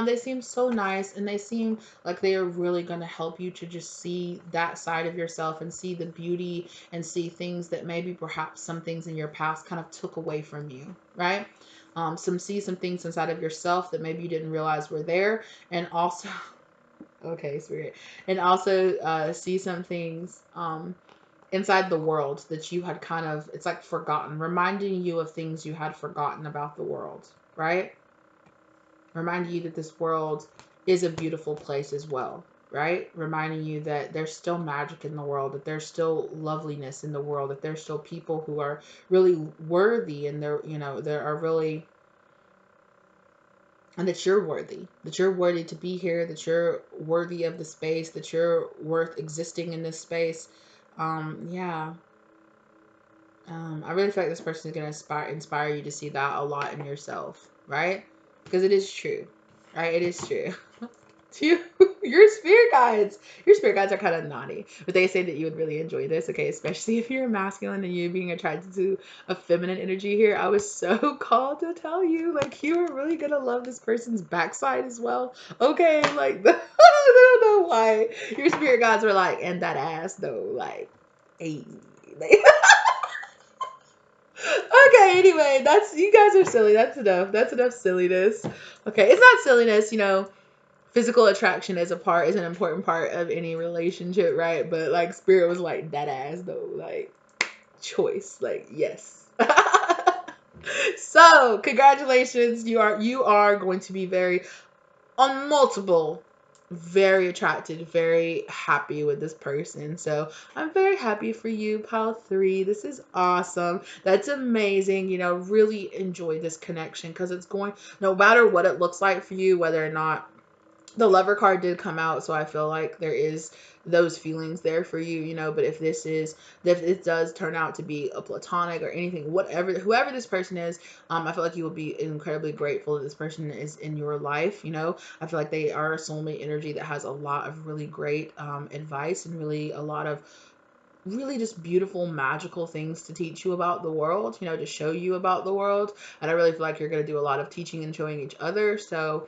They seem so nice, and they seem like they are really going to help you to just see that side of yourself and see the beauty and see things that maybe perhaps some things in your past kind of took away from you, right? See some things inside of yourself that maybe you didn't realize were there, and also, okay, spirit, and also see some things inside the world that you had kind of, it's like forgotten, reminding you of things you had forgotten about the world, right? Reminding you that this world is a beautiful place as well, right? Reminding you that there's still magic in the world, that there's still loveliness in the world, that there's still people who are really worthy, and there are really, and that you're worthy to be here, that you're worthy of the space, that you're worth existing in this space. Yeah. I really feel like this person is going to inspire you to see that a lot in yourself, right? Because it is true, right? It is true. To your spirit guides. Your spirit guides are kind of naughty, but they say that you would really enjoy this, okay? Especially if you're masculine and you being attracted to a feminine energy here. I was so called to tell you, like, you are really gonna love this person's backside as well, okay? Like, I don't know why your spirit guides were like, and that ass though, like, hey, like, okay, anyway, you guys are silly. That's enough. That's enough silliness. Okay, it's not silliness, physical attraction is an important part of any relationship, right? But like, spirit was like, that ass though, like, choice, like, yes. So congratulations, you are going to be on multiple, very attracted, very happy with this person. So I'm very happy for you, pile 3. This is awesome. That's amazing. Really enjoy this connection, because it's going, no matter what it looks like for you, whether or not the lover card did come out, so I feel like there is those feelings there for you, but if it does turn out to be a platonic or anything, whoever this person is, I feel like you will be incredibly grateful that this person is in your life. I feel like they are a soulmate energy that has a lot of really great advice, and really a lot of really just beautiful, magical things to teach you about the world, to show you about the world. And I really feel like you're going to do a lot of teaching and showing each other. So,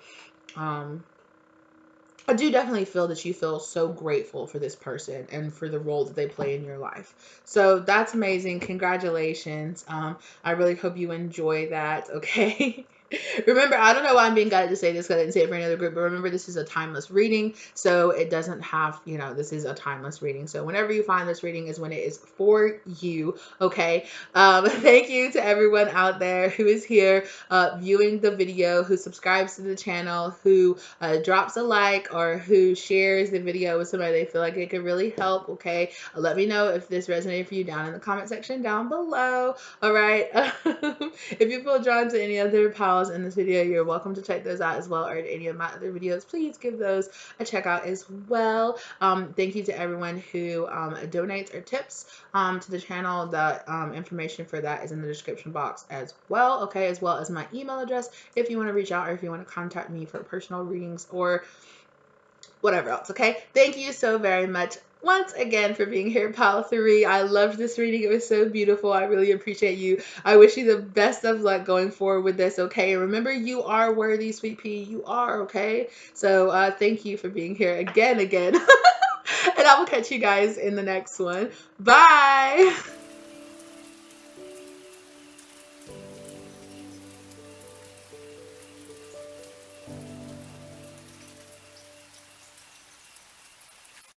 I do definitely feel that you feel so grateful for this person and for the role that they play in your life. So that's amazing. Congratulations. I really hope you enjoy that. Okay. Remember, I don't know why I'm being guided to say this because I didn't say it for any other group, but remember, this is a timeless reading. So it doesn't have, this is a timeless reading. So whenever you find this reading is when it is for you. Okay. Thank you to everyone out there who is here viewing the video, who subscribes to the channel, who drops a like, or who shares the video with somebody they feel like it could really help. Okay. Let me know if this resonated for you down in the comment section down below. All right. If you feel drawn to any other pals in this video, you're welcome to check those out as well, or any of my other videos. Please give those a check out as well. Thank you to everyone who donates or tips to the channel. The information for that is in the description box as well. Okay, as well as my email address if you want to reach out, or if you want to contact me for personal readings or whatever else. Okay, thank you so very much once again for being here, pal 3. I loved this reading. It was so beautiful. I really appreciate you. I wish you the best of luck going forward with this. Okay, and remember, you are worthy, sweet pea. You are. Okay, so thank you for being here again. And I will catch you guys in the next one. Bye.